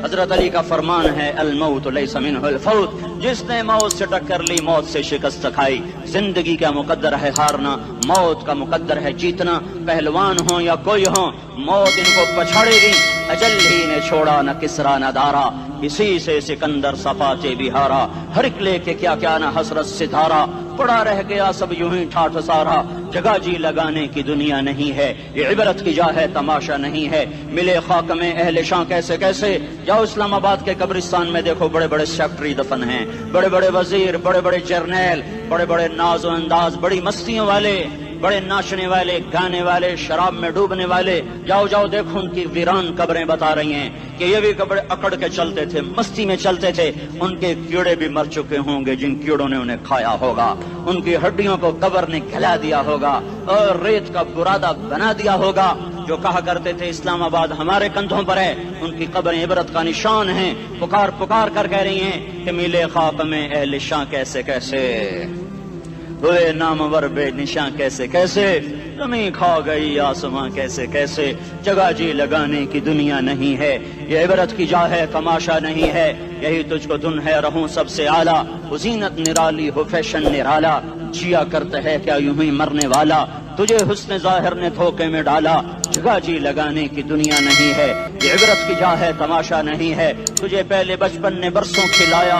حضرت علی کا فرمان ہے الموت لیس منہ الفوت، جس نے موت سے ٹکر لی موت سے شکست کھائی۔ زندگی کا مقدر ہے ہارنا، موت کا مقدر ہے جیتنا۔ پہلوان ہوں یا کوئی ہوں، موت ان کو پچھاڑے گی۔ اجل ہی نے چھوڑا نہ کسرا نہ دارا، اسی سے سکندر صفاتے بہارا۔ ہرکلے کے کیا کیا نہ حسرت ستارا، پڑا رہ گیا سب یوں ہی ٹھاٹھ سارا۔ جگہ جی لگانے کی دنیا نہیں ہے، یہ عبرت کی جا ہے تماشا نہیں ہے۔ ملے خاک میں اہل شاں کیسے کیسے، جاؤ اسلام آباد کے قبرستان میں دیکھو، بڑے بڑے سیکٹری دفن ہیں، بڑے بڑے وزیر، بڑے بڑے جرنیل، بڑے بڑے ناز و انداز، بڑی مستیوں والے، بڑے ناچنے والے، گانے والے، شراب میں ڈوبنے والے۔ جاؤ جاؤ دیکھو ان کی ویران قبریں بتا رہی ہیں کہ یہ بھی قبر اکڑ کے چلتے تھے، مستی میں چلتے تھے۔ ان کے کیڑے بھی مر چکے ہوں گے جن کیڑوں نے انہیں کھایا ہوگا، ان کی ہڈیوں کو قبر نے کھلا دیا ہوگا اور ریت کا برادہ بنا دیا ہوگا۔ جو کہا کرتے تھے اسلام آباد ہمارے کندھوں پر ہے، ان کی قبریں عبرت کا نشان ہیں۔ پکار پکار کر کہہ رہی ہیں کہ ملے خاک میں اہل شاں کیسے کیسے، ہوئے نامور بے نشاں کیسے کیسے، زمین کھا گئی آسماں کیسے کیسے۔ جگہ جی لگانے کی دنیا نہیں ہے، یہ عبرت کی جا ہے تماشا نہیں ہے۔ یہی تجھ کو دن ہے رہوں سب سے اعلیٰ، وہ زینت نرالی ہو فیشن نرالا۔ جیا کرتا ہے کیا یوں ہی مرنے والا، تجھے حسن ظاہر نے دھوکے میں ڈالا۔ جگہ جی لگانے کی دنیا نہیں ہے، یہ عبرت کی جا ہے تماشا نہیں ہے۔ تجھے پہلے بچپن نے برسوں کھلایا،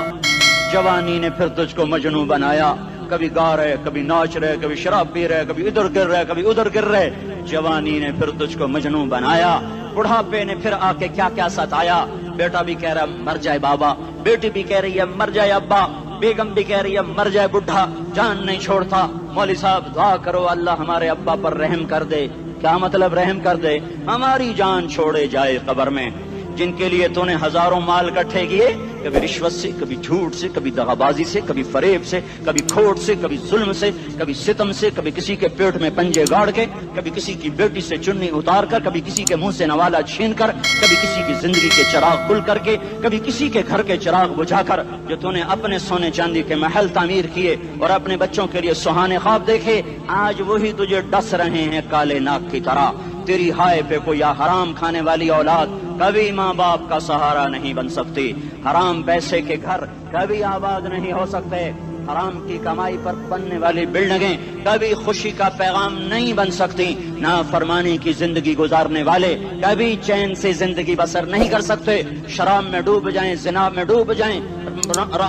جوانی نے پھر تجھ کو مجنوں بنایا۔ کبھی گا رہے، کبھی ناچ رہے، کبھی شراب پی رہے، کبھی ادھر گر رہے، کبھی ادھر گر رہے۔ جوانی نے پھر تجھ کو مجنوں بنایا، بڑھاپے نے پھر آ کے کیا کیا ستایا۔ بیٹا بھی کہہ رہا مر جائے بابا، بیٹی بھی کہہ رہی ہے مر جائے ابا، بیگم بھی کہہ رہی ہے مر جائے بڈھا، جان نہیں چھوڑتا۔ مولوی صاحب دعا کرو اللہ ہمارے ابا پر رحم کر دے۔ کیا مطلب رحم کر دے؟ ہماری جان چھوڑے جائے قبر میں۔ جن کے لیے تو نے ہزاروں مال اکٹھے کیے، کبھی رشوت سے، کبھی جھوٹ سے، کبھی دغابازی سے، کبھی فریب سے، کبھی کھوٹ سے، کبھی ظلم سے، کبھی ستم سے، کبھی کسی کے پیٹ میں پنجے گاڑ کے، کبھی کسی کی بیٹی سے چنی اتار کر، کبھی کسی کے منہ سے نوالا چھین کر، کبھی کسی کی زندگی کے چراغ کھل کر کے، کبھی کسی کے گھر کے چراغ بجھا کر۔ جو تو نے اپنے سونے چاندی کے محل تعمیر کیے اور اپنے بچوں کے لیے سہانے خواب دیکھے، آج وہی تجھے ڈس رہے ہیں کالے ناک کی طرح۔ تیری ہائے پہ کوئی حرام کھانے والی اولاد کبھی ماں باپ کا سہارا نہیں بن سکتی۔ حرام پیسے کے گھر کبھی آباد نہیں ہو سکتے۔ حرام کی کمائی پر بننے والی بلڈنگیں کبھی خوشی کا پیغام نہیں بن سکتی۔ نافرمانی کی زندگی گزارنے والے کبھی چین سے زندگی بسر نہیں کر سکتے۔ شراب میں ڈوب جائیں، زنا میں ڈوب جائیں،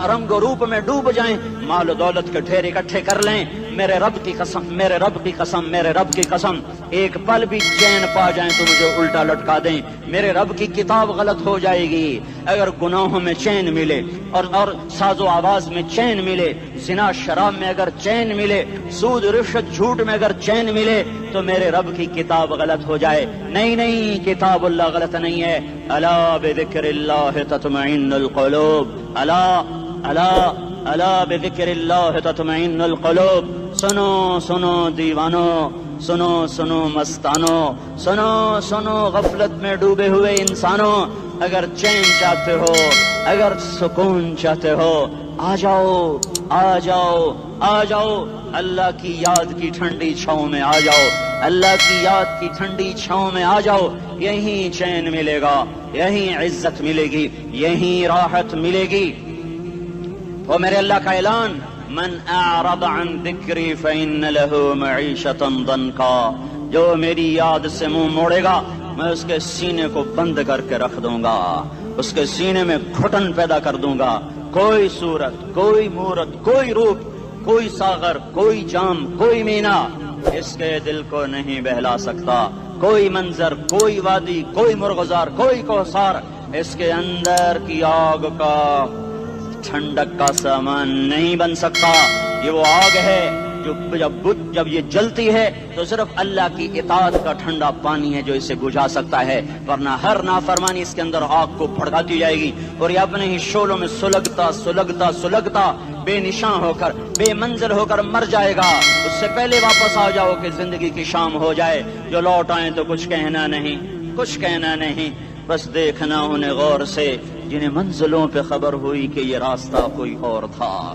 رنگ و روپ میں ڈوب جائیں، مال و دولت کے ڈھیر اکٹھے کر لیں، میرے رب کی قسم، میرے رب کی قسم، میرے رب کی قسم، ایک پل بھی چین پا جائیں تو مجھے الٹا لٹکا دیں۔ میرے رب کی کتاب غلط ہو جائے گی اگر گناہوں میں چین ملے اور ساز و آواز میں چین ملے، زنا شراب میں اگر چین ملے، سود رشوت جھوٹ میں اگر چین ملے تو میرے رب کی کتاب غلط ہو جائے۔ نہیں نہیں، کتاب اللہ غلط نہیں ہے۔ الا بذکر اللہ تطمئن القلوب، الا الا الا بذکر اللہ تطمئن القلوب۔ سنو سنو دیوانو، سنو سنو مستانو، سنو سنو غفلت میں ڈوبے ہوئے انسانوں، اگر چین چاہتے ہو، اگر سکون چاہتے ہو، آ جاؤ آ جاؤ آ جاؤ، اللہ کی یاد کی ٹھنڈی چھاؤں میں آ جاؤ، اللہ کی یاد کی ٹھنڈی چھاؤں میں آ جاؤ۔ یہیں چین ملے گا، یہیں عزت ملے گی، یہیں راحت ملے گی۔ وہ میرے اللہ کا اعلان، من اعرض عن ذکری فإن له معیشة ضنکا، جو میری یاد سے منہ موڑے گا میں اس کے سینے کو بند کر کے رکھ دوں گا، اس کے سینے میں گھٹن پیدا کر دوں گا۔ کوئی صورت، کوئی مورت، کوئی روپ، کوئی ساغر، کوئی جام، کوئی مینا اس کے دل کو نہیں بہلا سکتا۔ کوئی منظر، کوئی وادی، کوئی مرغزار، کوئی کوثر اس کے اندر کی آگ کا ٹھنڈک کا سامان نہیں بن سکتا۔ یہ وہ آگ ہے جو جب یہ جلتی ہے تو صرف اللہ کی اطاعت کا ٹھنڈا پانی ہے جو اسے بجھا سکتا ہے، ورنہ ہر نافرمانی اس کے اندر آگ کو بھڑکاتی جائے گی اور یہ اپنے ہی شعلوں میں سلگتا سلگتا سلگتا بے نشان ہو کر، بے منزل ہو کر مر جائے گا۔ اس سے پہلے واپس آ جاؤ کہ زندگی کی شام ہو جائے۔ جو لوٹ آئیں تو کچھ کہنا نہیں، کچھ کہنا نہیں، بس دیکھنا انہیں غور سے جنہیں منزلوں پہ خبر ہوئی کہ یہ راستہ کوئی اور تھا۔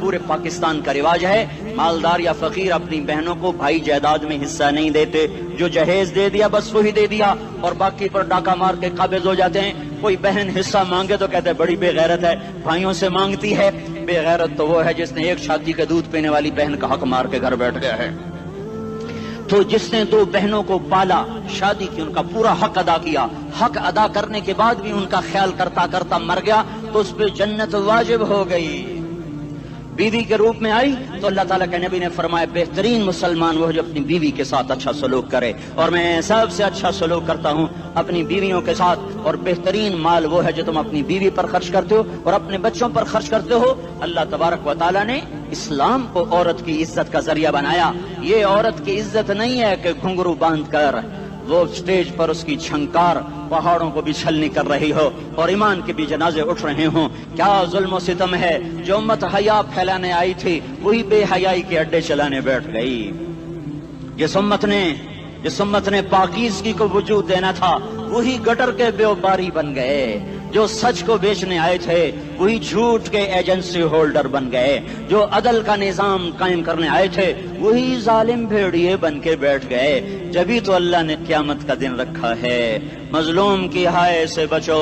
پورے پاکستان کا رواج ہے، مالدار یا فقیر اپنی بہنوں کو بھائی جائیداد میں حصہ نہیں دیتے، جو جہیز دے دیا بس وہی دے دیا اور باقی پر ڈاکہ مار کے قابض ہو جاتے ہیں۔ کوئی بہن حصہ مانگے تو کہتے ہیں بڑی بے غیرت ہے، بھائیوں سے مانگتی ہے۔ بے غیرت تو وہ ہے جس نے ایک شادی کا دودھ پینے والی بہن کا حق مار کے گھر بیٹھ گیا ہے۔ تو جس نے دو بہنوں کو پالا، شادی کی، ان کا پورا حق ادا کیا، حق ادا کرنے کے بعد بھی ان کا خیال کرتا کرتا مر گیا تو اس پہ جنت واجب ہو گئی۔ بیوی کے روپ میں آئی تو اللہ تعالیٰ کے نبی نے فرمایا بہترین مسلمان وہ جو اپنی بیوی کے ساتھ اچھا سلوک کرے، اور میں سب سے اچھا سلوک کرتا ہوں اپنی بیویوں کے ساتھ، اور بہترین مال وہ ہے جو تم اپنی بیوی پر خرچ کرتے ہو اور اپنے بچوں پر خرچ کرتے ہو۔ اللہ تبارک و تعالیٰ نے اسلام کو عورت کی عزت کا ذریعہ بنایا۔ یہ عورت کی عزت نہیں ہے کہ گھنگرو باندھ کر وہ سٹیج پر اس کی چھنکار پہاڑوں کو بھی چھلنی کر رہی ہو اور ایمان کے بھی جنازے اٹھ رہے ہوں۔ کیا ظلم و ستم ہے، جو امت حیا پھیلانے آئی تھی وہی بے حیائی کے اڈے چلانے بیٹھ گئی۔ جس امت نے پاکیزگی کو وجود دینا تھا وہی گٹر کے بیوباری بن گئے۔ جو سچ کو بیچنے آئے تھے وہی جھوٹ کے ایجنسی ہولڈر بن گئے۔ جو عدل کا نظام قائم کرنے آئے تھے وہی ظالم بھیڑیے بن کے بیٹھ گئے۔ جبھی تو اللہ نے قیامت کا دن رکھا ہے۔ مظلوم کی ہائے سے بچو،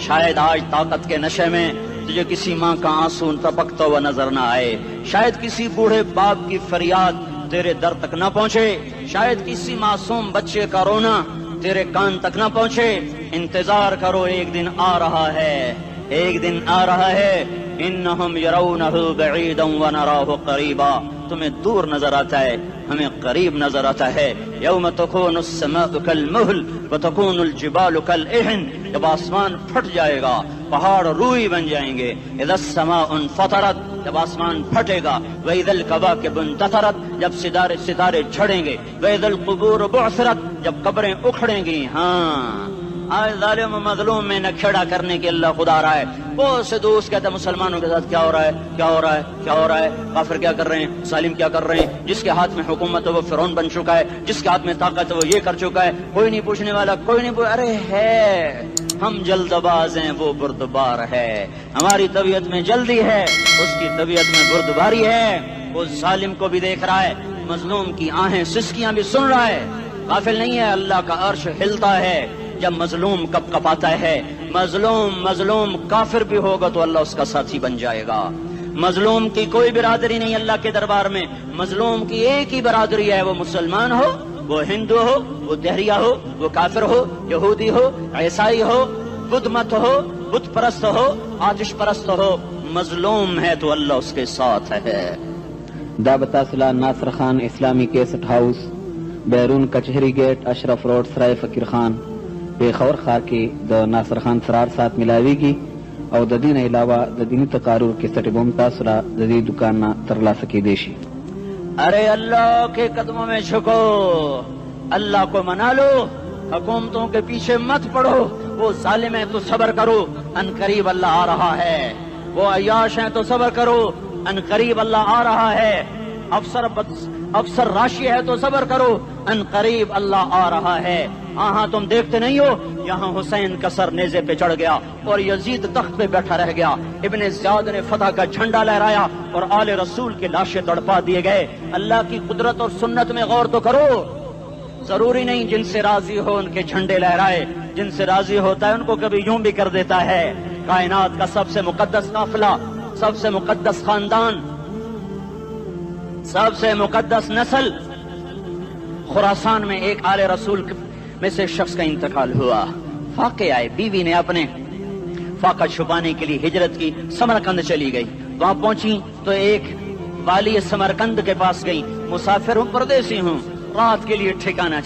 شاید آج طاقت کے نشے میں تجھے کسی ماں کا آنسو ٹپکتا ہوا نظر نہ آئے، شاید کسی بوڑھے باپ کی فریاد تیرے در تک نہ پہنچے، شاید کسی معصوم بچے کا رونا تیرے کان تک نہ پہنچے۔ انتظار کرو، ایک دن آ رہا ہے، ایک دن آ رہا ہے۔ انہم یرونہ بعیدا ونراہ قریبا، تمہیں دور نظر آتا ہے، ہمیں قریب نظر آتا ہے۔ یوم تکون السماء کالمہل وتکون الجبال کالعہن، جب آسمان پھٹ جائے گا پہاڑ روئی بن جائیں گے۔ اذا السماء انفطرت، جب آسمان پھٹے گا۔ واذا الکواکب انتثرت، جب ستارے جھڑیں گے۔ واذا القبور بعثرت، جب قبریں اکھڑیں گی۔ ہاں آج ظالم و مظلوم میں نہ کھیڑا کرنے کے اللہ خدا رہا ہے۔ بہت سے دوست کہتے ہیں مسلمانوں کے ساتھ کیا ہو رہا ہے، کیا ہو رہا ہے، کیا ہو رہا ہے، کافر کیا کر رہے ہیں، ظالم کیا کر رہے ہیں۔ جس کے ہاتھ میں حکومت ہے وہ فرعون بن چکا ہے، جس کے ہاتھ میں طاقت ہے وہ یہ کر چکا ہے، کوئی نہیں پوچھنے والا، کوئی نہیں ارے ہے، ہم جلد باز ہیں وہ بردبار ہے۔ ہماری طبیعت میں جلدی ہے، اس کی طبیعت میں بردباری ہے۔ وہ ظالم کو بھی دیکھ رہا ہے، مظلوم کی آہیں سسکیاں بھی سن رہا ہے، غافل نہیں ہے۔ اللہ کا عرش ہلتا ہے جب مظلوم کپ کپاتا ہے۔ مظلوم کافر بھی ہوگا تو اللہ اس کا ساتھی بن جائے گا۔ مظلوم کی کوئی برادری نہیں اللہ کے دربار میں، مظلوم کی ایک ہی برادری ہے، وہ مسلمان ہو، وہ ہندو ہو، وہ دہریہ ہو، وہ کافر ہو، یہودی ہو، عیسائی ہو، بدھ مت ہو، بت پرست ہو، آتش پرست ہو، مظلوم ہے تو اللہ اس کے ساتھ ہے۔ دابتاسلہ ناصر خان اسلامی کیسٹ ہاؤس، بیرون کچہری گیٹ، اشرف روڈ، سرائے فقیر خان، پیښور ښار کې د ناصر خان سرار سات ملاویږي او د دې نه علاوه د دیني تقاریر کیسټ بم تاسو را د دې دکان نه ترلاسه کیدی شي۔ ارے اللہ کے قدموں میں جھکو، اللہ کو منا لو، حکومتوں کے پیچھے مت پڑو۔ وہ ظالم ہیں تو صبر کرو، ان قریب اللہ آ رہا ہے۔ وہ عیاش ہیں تو صبر کرو، ان قریب اللہ آ رہا ہے۔ افسر راشی ہے تو صبر کرو، ان قریب اللہ آ رہا ہے۔ ہاں تم دیکھتے نہیں ہو، یہاں حسین کا سر نیزے پہ چڑھ گیا اور یزید تخت پہ بیٹھا رہ گیا، ابن زیاد نے فتح کا جھنڈا لہرایا اور آل رسول کے لاشیں تڑپا دیے گئے۔ اللہ کی قدرت اور سنت میں غور تو کرو۔ ضروری نہیں جن سے راضی ہو ان کے جھنڈے لہرائے، جن سے راضی ہوتا ہے ان کو کبھی یوں بھی کر دیتا ہے۔ کائنات کا سب سے مقدس قافلہ، سب سے مقدس خاندان، سب سے مقدس نسل، خراسان میں ایک آل رسول میں سے شخص کا انتقال ہوا۔ فاقے آئے، بیوی نے اپنے فاقہ چھپانے کے لیے ہجرت کی، سمرقند چلی گئی۔ وہاں پہنچی تو ایک والی سمرقند کے پاس گئی، مسافر ہوں، پردیسی ہوں، رات کے لیے ٹھکانا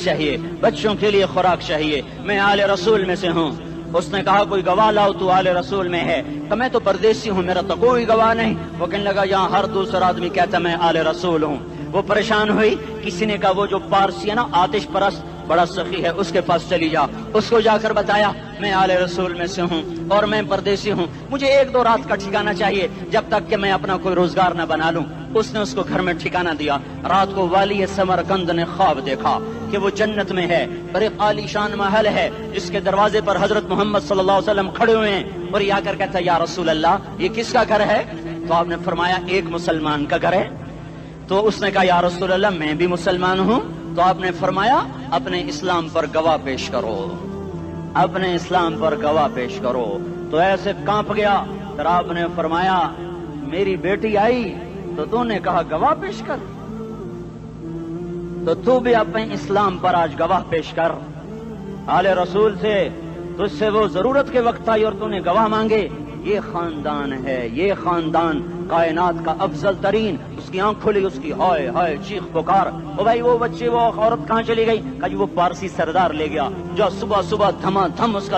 چاہیے، بچوں کے لیے خوراک چاہیے، میں آل رسول میں سے ہوں۔ اس نے کہا کوئی گواہ لاؤ، تو آل رسول میں ہے؟ کہ میں تو پردیسی ہوں، میرا تو کوئی گواہ نہیں۔ وہ کہنے لگا یہاں ہر دوسرا آدمی کہتا میں آل رسول ہوں۔ وہ پریشان ہوئی، کسی نے کہا وہ جو پارسی ہے نا آتش پرست بڑا سخی ہے، اس کے پاس چلی جا۔ اس کو جا کر بتایا میں آل رسول میں سے ہوں اور میں پردیسی ہوں، مجھے 1-2 رات کا ٹھکانہ چاہیے جب تک کہ میں اپنا کوئی روزگار نہ بنا لوں۔ اس نے اس کو گھر میں ٹھکانہ دیا۔ رات کو والی سمرقند نے خواب دیکھا کہ وہ جنت میں ہے، بڑے عالی شان محل ہے جس کے دروازے پر حضرت محمد صلی اللہ علیہ وسلم کھڑے ہوئے ہیں، اور یہ آ کر کہتا ہے یا رسول اللہ یہ کس کا گھر ہے؟ تو آپ نے فرمایا ایک مسلمان کا گھر ہے؟ تو اس نے کہا یا رسول اللہ میں بھی مسلمان ہوں. تو آپ نے فرمایا اپنے اسلام پر گواہ پیش کرو, اپنے اسلام پر گواہ پیش کرو. تو ایسے کانپ گیا. پھر آپ نے فرمایا میری بیٹی آئی تو تو نے کہا گواہ پیش کر, تو بھی اپنے اسلام پر آج گواہ پیش کر. آل رسول سے تجھ سے وہ ضرورت کے وقت آئی اور تو نے گواہ مانگے. یہ خاندان ہے, یہ خاندان کائنات کا افضل ترین. اس کی آنکھ کھلی, اس کی ہائے ہائے چیخ پکار. او بھائی وہ بچے وہ عورت کہاں چلی گئی؟ کہا جی وہ پارسی سردار لے گیا جو صبح صبح دھما دھم اس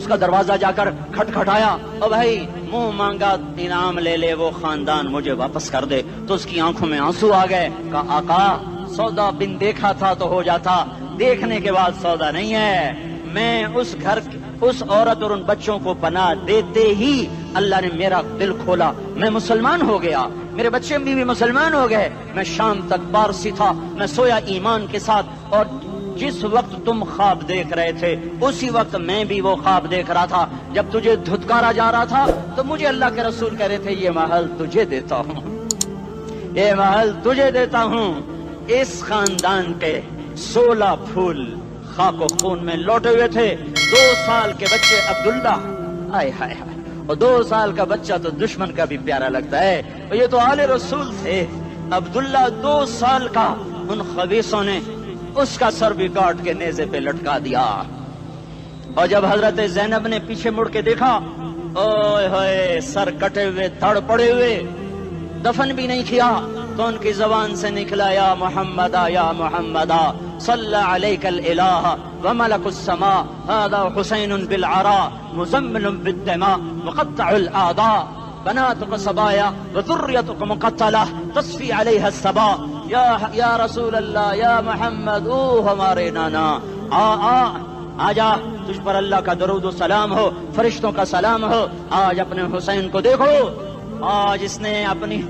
کا دروازہ جا کر کھٹکھٹایا. او بھائی منہ مانگا انعام لے لے, وہ خاندان مجھے واپس کر دے. تو اس کی آنکھوں میں آنسو آ گئے. کہا آقا سودا بن دیکھا تھا تو ہو جاتا, دیکھنے کے بعد سودا نہیں ہے. میں اس گھر اس عورت اور ان بچوں کو پناہ دیتے ہی اللہ نے میرا دل کھولا, میں مسلمان ہو گیا, میرے بچے بھی مسلمان ہو گئے. میں شام تک پارسی تھا, میں سویا ایمان کے ساتھ, اور جس وقت تم خواب دیکھ رہے تھے اسی وقت میں بھی وہ خواب دیکھ رہا تھا. جب تجھے دھتکارا جا رہا تھا تو مجھے اللہ کے رسول کہہ رہے تھے یہ محل تجھے دیتا ہوں, یہ محل تجھے دیتا ہوں. اس خاندان کے 16 پھول خاک و خون میں لوٹے ہوئے تھے. 2 سال کے بچے عبداللہ, ہائے ہائے ہائے, اور 2 سال کا بچہ تو دشمن کا بھی پیارا لگتا ہے. اور یہ تو آل رسول تھے. عبداللہ 2 سال کا, ان خبیثوں نے اس کا سر بھی کاٹ کے نیزے پہ لٹکا دیا. اور جب حضرت زینب نے پیچھے مڑ کے دیکھا, اوئے ہوئے سر کٹے ہوئے دھڑ پڑے ہوئے, دفن بھی نہیں کیا, تو ان کی زبان سے نکلا یا محمدہ یا محمدہ صلی علیک الالہ وملک السماء هذا حسین بالعراء مزمل بالدماء مقطع الاعضاء بناتك صبايا وذريتك مقتلہ تصفی علیہ الصبا. یا رسول اللہ یا محمد, او ہمارے نانا, آ جا, تجھ پر اللہ کا درود و سلام ہو, فرشتوں کا سلام ہو. آج اپنے حسین کو دیکھو, آج اس نے اپنی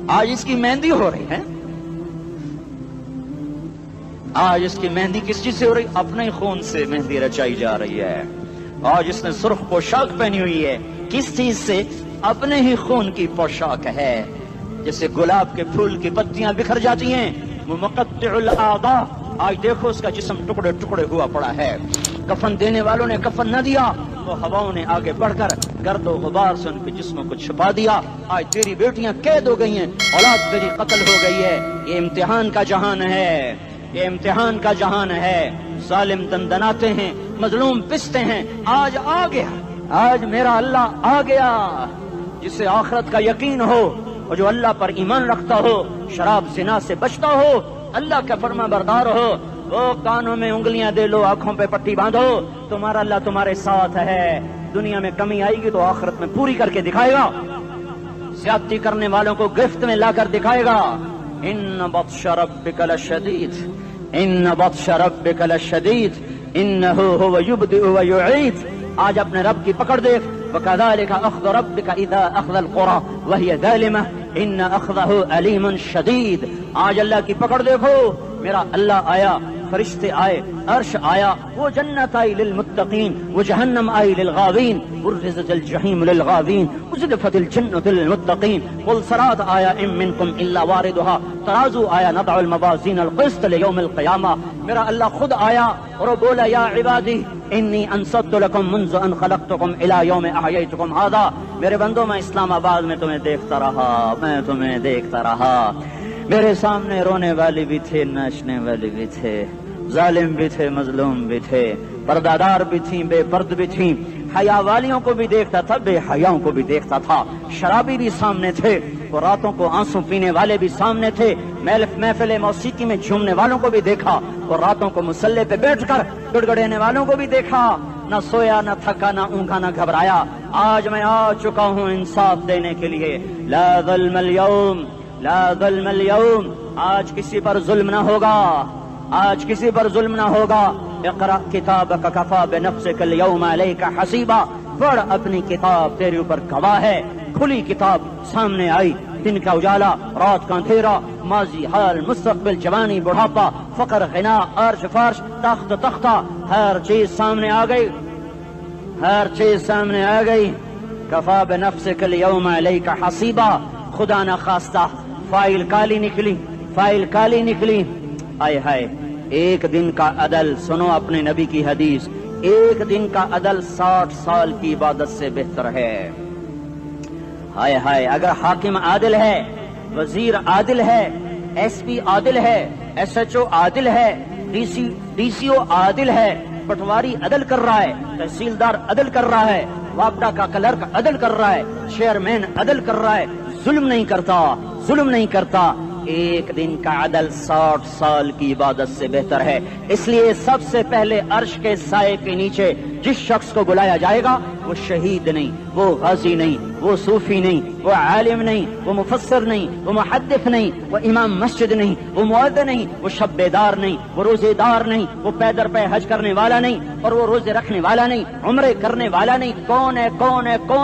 آج اس کی مہندی ہو رہی ہے. آج اس کی مہندی کس چیز سے ہو رہی؟ اپنے خون سے مہندی رچائی جا رہی ہے. آج اس نے سرخ پوشاک پہنی ہوئی ہے, کس چیز سے؟ اپنے ہی خون کی پوشاک ہے. جیسے گلاب کے پھول کی پتیاں بکھر جاتی ہیں, وہ مقطع الاعضاء. آج دیکھو اس کا جسم ٹکڑے ٹکڑے ہوا پڑا ہے. کفن دینے والوں نے کفن نہ دیا تو ہواؤں نے آگے بڑھ کر گرد و غبار سے ان کے جسموں کو چھپا دیا. آج تیری بیٹیاں قید ہو گئی ہیں, اولاد تیری قتل ہو گئی ہے. یہ امتحان کا جہان ہے, یہ امتحان کا جہان ہے. ظالم دندناتے ہیں, مظلوم پستے ہیں. آج آ گیا, آج میرا اللہ آ گیا. جسے آخرت کا یقین ہو اور جو اللہ پر ایمان رکھتا ہو, شراب زنا سے بچتا ہو, اللہ کا فرما بردار ہو, وہ کانوں میں انگلیاں دے لو, آنکھوں پہ پٹی باندھو, تمہارا اللہ تمہارے ساتھ ہے. دنیا میں کمی آئے گی تو آخرت میں پوری کر کے دکھائے گا. زیادتی کرنے والوں کو گرفت میں لا کر دکھائے گا. ان بطش ربک لشدید, ان بطش ربک لشدید انہ هو یبدئ ویعید. آج اپنے رب کی پکڑ دیکھ. وکذالک اخذ ربک اذا اخذ القرى وهي ظالمہ ان اخذہ علیم شدید. آج اللہ کی پکڑ دیکھو. میرا اللہ آیا, فرشتے آئے, عرش آیا, وہ جنت آئی للمتقین, وہ جہنم آئی للغاوین, برزت الجحیم للغاوین, ازلفت الجنت للمتقین. قل صراط آیا ام منکم الا واردها, ترازو آیا نضع الموازین القسط لیوم القیامہ. میرا اللہ خود آیا اور وہ بولا یا عبادی انی انصت لکم منذ ان خلقتکم الى یوم احییتکم هذا. میرے بندوں, میں اسلام آباد میں تمہیں دیکھتا رہا, میں تمہیں دیکھتا رہا. میرے سامنے رونے والی بھی تھے, ناچنے والی بھی تھے, ظالم بھی تھے, مظلوم بھی تھے, پردادار بھی تھیں, بے پرد بھی تھیں. حیا والیوں کو بھی دیکھتا تھا, بے حیاؤں کو بھی دیکھتا تھا. شرابی بھی سامنے تھے, اور راتوں کو آنسو پینے والے بھی سامنے تھے. محفل موسیقی میں جھومنے والوں کو بھی دیکھا, اور راتوں کو مسلح پہ بیٹھ کر گڑگڑانے والوں کو بھی دیکھا. نہ سویا, نہ تھکا, نہ اونگا, نہ گھبرایا. آج میں آ چکا ہوں انصاف دینے کے لیے. لا ظلم اليوم, لا ظلم اليوم. آج کسی پر ظلم نہ ہوگا, آج کسی پر ظلم نہ ہوگا. اقرأ کتابک کفا بنفسک اليوم علیک حسیبا. پڑھ اپنی کتاب, تیرے اوپر گواہ ہے. کھلی کتاب سامنے آئی, دن کا اجالا, رات کا اندھیرا, ماضی, حال, مستقبل, جوانی, بڑھاپا, فقر, غنا, عرش, فرش, تخت, تختہ, ہر چیز سامنے آ گئی. ہر چیز سامنے آ گئی. کفا بنفسک الیوم علیک حسیبا. خدا نہ خواستہ فائل کالی نکلی. آئے ہائے، ایک دن کا عدل، سنو اپنے نبی کی حدیث، ایک دن کا عدل 60 سال کی عبادت سے بہتر ہے. ہائے ہائے، اگر حاکم عادل ہے، وزیر عادل ہے، ایس پی عادل ہے، ایس ایچ او عادل ہے، ڈی سی او عادل ہے، پٹواری عدل کر رہا ہے، تحصیلدار عدل کر رہا ہے، وابڈا کا کلرک عدل کر رہا ہے، چیئرمین عدل کر رہا ہے، ظلم نہیں کرتا، ایک دن کا عدل 60 سال کی عبادت سے بہتر ہے. اس لیے سب سے پہلے عرش کے سائے کے نیچے جس شخص کو بلایا جائے گا وہ شہید نہیں، وہ غازی نہیں، وہ صوفی نہیں، وہ عالم نہیں، وہ مفسر نہیں، وہ محدث نہیں، وہ امام مسجد نہیں، وہ مؤذن نہیں، وہ شب بیدار نہیں، وہ روزے دار نہیں، وہ پیدر پہ حج کرنے والا نہیں، اور وہ روزے رکھنے والا نہیں، عمرے کرنے والا نہیں. کون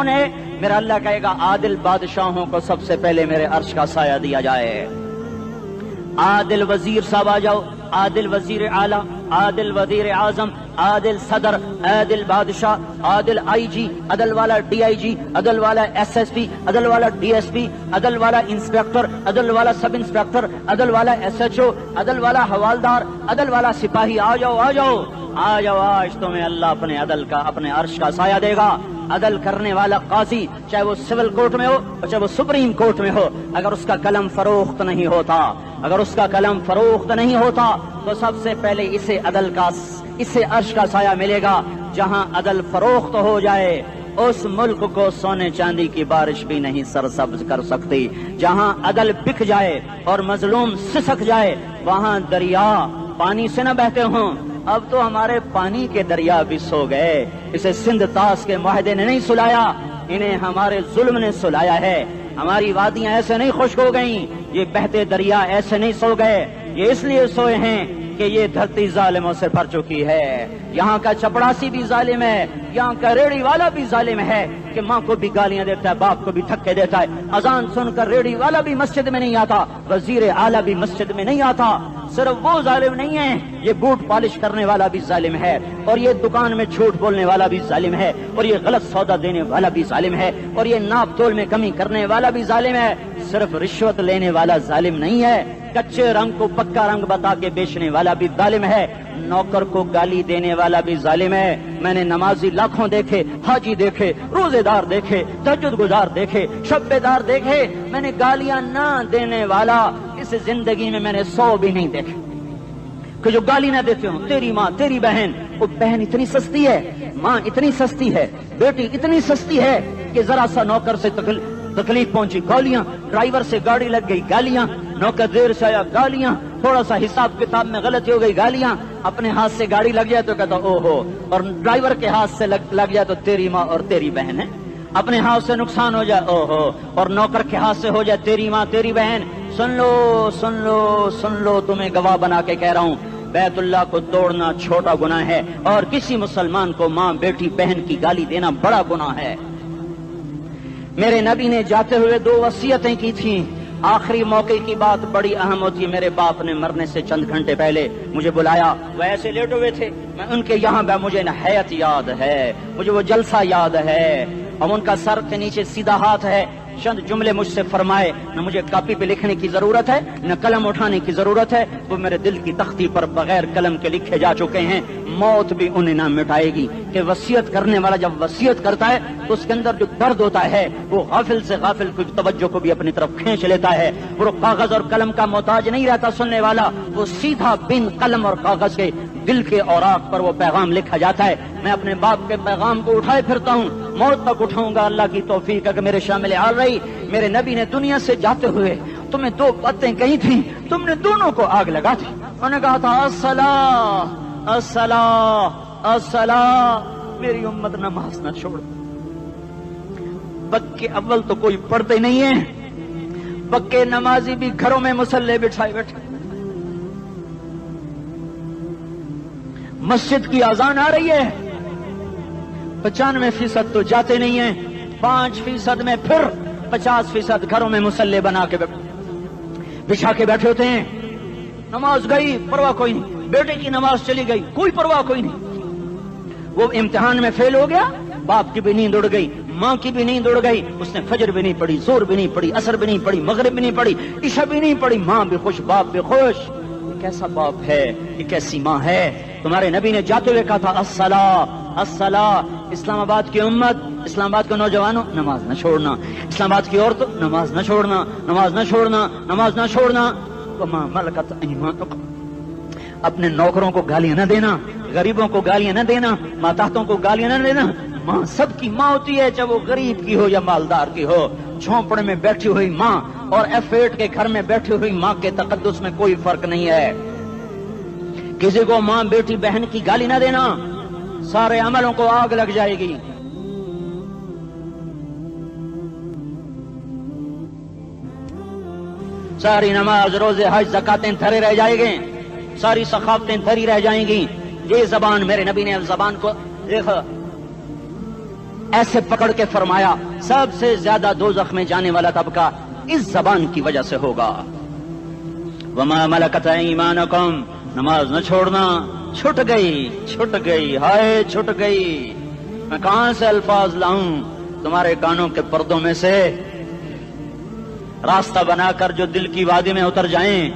ہے؟ میرا اللہ کہے گا عادل بادشاہوں کو سب سے پہلے میرے عرش کا سایہ دیا جائے. عادل وزیر صاحب آ جاؤ، عادل وزیر اعلیٰ، عادل وزیر اعظم، عادل صدر، عادل بادشاہ، عادل آئی جی، عدل والا ڈی آئی جی، عدل والا ایس ایس پی، عدل والا ڈی ایس پی، عدل والا انسپیکٹر، عدل والا سب انسپیکٹر، عدل والا ایس ایچ او، عدل والا حوالدار، عدل والا سپاہی. آ جاؤ آج تمہیں اللہ اپنے عدل کا، اپنے عرش کا سایہ دے گا. عدل کرنے والا قاضی، چاہے وہ سول کورٹ میں ہو اور چاہے وہ سپریم کورٹ میں ہو، اگر اس کا قلم فروخت نہیں ہوتا تو سب سے پہلے اسے عرش کا سایہ ملے گا. جہاں عدل فروخت ہو جائے اس ملک کو سونے چاندی کی بارش بھی نہیں سرسبز کر سکتی. جہاں عدل بک جائے اور مظلوم سسک جائے وہاں دریا پانی سے نہ بہتے ہوں. اب تو ہمارے پانی کے دریا بھی سو گئے. اسے سندھ طاس کے معاہدے نے نہیں سلایا، انہیں ہمارے ظلم نے سلایا ہے. ہماری وادیاں ایسے نہیں خشک ہو گئیں، یہ بہتے دریا ایسے نہیں سو گئے. یہ اس لیے سوئے ہیں کہ یہ دھرتی ظالموں سے بھر چکی ہے. یہاں کا چپڑاسی بھی ظالم ہے، یہاں کا ریڑی والا بھی ظالم ہے کہ ماں کو بھی گالیاں دیتا ہے، باپ کو بھی دھکے دیتا ہے. اذان سن کر ریڑی والا بھی مسجد میں نہیں آتا، وزیر اعلیٰ بھی مسجد میں نہیں آتا. صرف وہ ظالم نہیں ہے، یہ بوٹ پالش کرنے والا بھی ظالم ہے، اور یہ دکان میں جھوٹ بولنے والا بھی ظالم ہے، اور یہ غلط سودا دینے والا بھی ظالم ہے، اور یہ ناپ تول میں کمی کرنے والا بھی ظالم ہے. صرف رشوت لینے والا ظالم نہیں ہے، کچے رنگ کو پکا رنگ بتا کے بیچنے والا بھی ظالم ہے، نوکر کو گالی دینے والا بھی ظالم ہے. میں نے نمازی لاکھوں دیکھے، حاجی دیکھے، روزے دار دیکھے، تہجد گزار دیکھے، شب بیدار دیکھے، میں نے گالیاں نہ دینے والا اس زندگی میں نے 100 بھی نہیں دیکھے کہ جو گالی نہ دیتے ہوں. تیری ماں، تیری بہن، وہ بہن اتنی سستی ہے، ماں اتنی سستی ہے، بیٹی اتنی سستی ہے کہ ذرا سا نوکر سے تکلیف پہنچی گالیاں، ڈرائیور سے گاڑی لگ گئی گالیاں، نوکر دیر سے آیا گالیاں، تھوڑا سا حساب کتاب میں غلطی ہو گئی گالیاں. اپنے ہاتھ سے گاڑی لگ جائے تو کہتا او ہو، اور ڈرائیور کے ہاتھ سے لگ جائے تو تیری ماں اور تیری بہن ہے. اپنے ہاتھ سے نقصان ہو جائے او ہو، اور نوکر کے ہاتھ سے ہو جائے تیری ماں تیری بہن. سن لو تمہیں گواہ بنا کے کہہ رہا ہوں، بیت اللہ کو توڑنا چھوٹا گناہ ہے، اور کسی مسلمان کو ماں، بیٹی، بہن کی گالی دینا بڑا گناہ ہے. میرے نبی نے جاتے ہوئے 2 وصیتیں کی تھیں. آخری موقع کی بات بڑی اہم ہوتی. میرے باپ نے مرنے سے چند گھنٹے پہلے مجھے بلایا، وہ ایسے لیٹے ہوئے تھے، میں ان کے یہاں مجھے نہایت یاد ہے، مجھے وہ جلسہ یاد ہے، اور ان کا سر کے نیچے سیدھا ہاتھ ہے. چند جملے مجھ سے فرمائے، نہ مجھے کاپی پہ لکھنے کی ضرورت ہے نہ قلم اٹھانے کی ضرورت ہے، وہ میرے دل کی تختی پر بغیر قلم کے لکھے جا چکے ہیں. موت بھی انہیں نہ مٹائے گی کہ وصیت کرنے والا جب وصیت کرتا ہے تو اس کے اندر جو درد ہوتا ہے وہ غافل سے غافل کی توجہ کو بھی اپنی طرف کھینچ لیتا ہے. وہ کاغذ اور قلم کا محتاج نہیں رہتا سننے والا، وہ سیدھا بن قلم اور کاغذ کے دل کے اوراق پر وہ پیغام لکھا جاتا ہے. میں اپنے باپ کے پیغام کو اٹھائے پھرتا ہوں، موت تک اٹھاؤں گا. اللہ کی توفیق ہے کہ میرے شامل حال رہی. میرے نبی نے دنیا سے جاتے ہوئے تمہیں 2 باتیں کہی تھی، تم نے دونوں کو آگ لگا دی. انہوں نے کہا تھا الصلاۃ الصلاۃ الصلاۃ، میری امت نماز نہ چھوڑ. پکے اول تو کوئی پڑھتے نہیں ہے، پکے نمازی بھی گھروں میں مصلے بٹھائے بیٹھے. مسجد کی اذان آ رہی ہے، 95% تو جاتے نہیں ہیں، 5% میں پھر 50% گھروں میں مصلے بنا کے بچھا کے بیٹھے ہوتے ہیں. نماز گئی پرواہ کوئی نہیں، بیٹے کی نماز چلی گئی کوئی پرواہ کوئی نہیں. وہ امتحان میں فیل ہو گیا باپ کی بھی نیند اڑ گئی، ماں کی بھی نیند اڑ گئی، اس نے فجر بھی نہیں پڑھی، زور بھی نہیں پڑھی، عصر بھی نہیں پڑھی، مغرب بھی نہیں پڑھی، عشاء بھی نہیں پڑھی، ماں بھی خوش باپ بھی خوش۔ یہ کیسا باپ ہے، یہ کیسی ماں ہے؟ تمہارے نبی نے جاتے ہوئے کہا تھا الصلاۃ الصلاۃ۔ اسلام آباد کی امت، اسلام آباد کے نوجوانوں، نماز نہ چھوڑنا، اسلام آباد کی عورتوں، نماز نہ چھوڑنا، نماز نہ چھوڑنا، نماز نہ چھوڑنا۔ وما ملکت ایمانکم، اپنے نوکروں کو گالیاں نہ دینا، غریبوں کو گالیاں نہ دینا، ماتحتوں کو گالیاں نہ دینا۔ ماں سب کی ماں ہوتی ہے، چاہے وہ غریب کی ہو یا مالدار کی ہو۔ جھونپڑے میں بیٹھی ہوئی ماں اور F8 کے گھر میں بیٹھی ہوئی ماں کے تقدس میں کوئی فرق نہیں ہے۔ کسی کو ماں بیٹی بہن کی گالی نہ دینا، سارے عملوں کو آگ لگ جائے گی۔ ساری نماز روزے حج زکاتیں دھرے رہ جائیں گے، ساری ثقافتیں دھری رہ جائیں گی۔ یہ زبان، میرے نبی نے زبان کو دیکھا ایسے پکڑ کے فرمایا سب سے زیادہ دوزخ میں جانے والا طبقہ اس زبان کی وجہ سے ہوگا۔ وما ملکت ایمانکم، نماز نہ چھوڑنا۔ چھٹ گئی، ہائے چھٹ گئی۔ میں کہاں سے الفاظ لاؤں تمہارے کانوں کے پردوں میں سے، راستہ بنا کر جو دل کی وادی میں اتر جائیں۔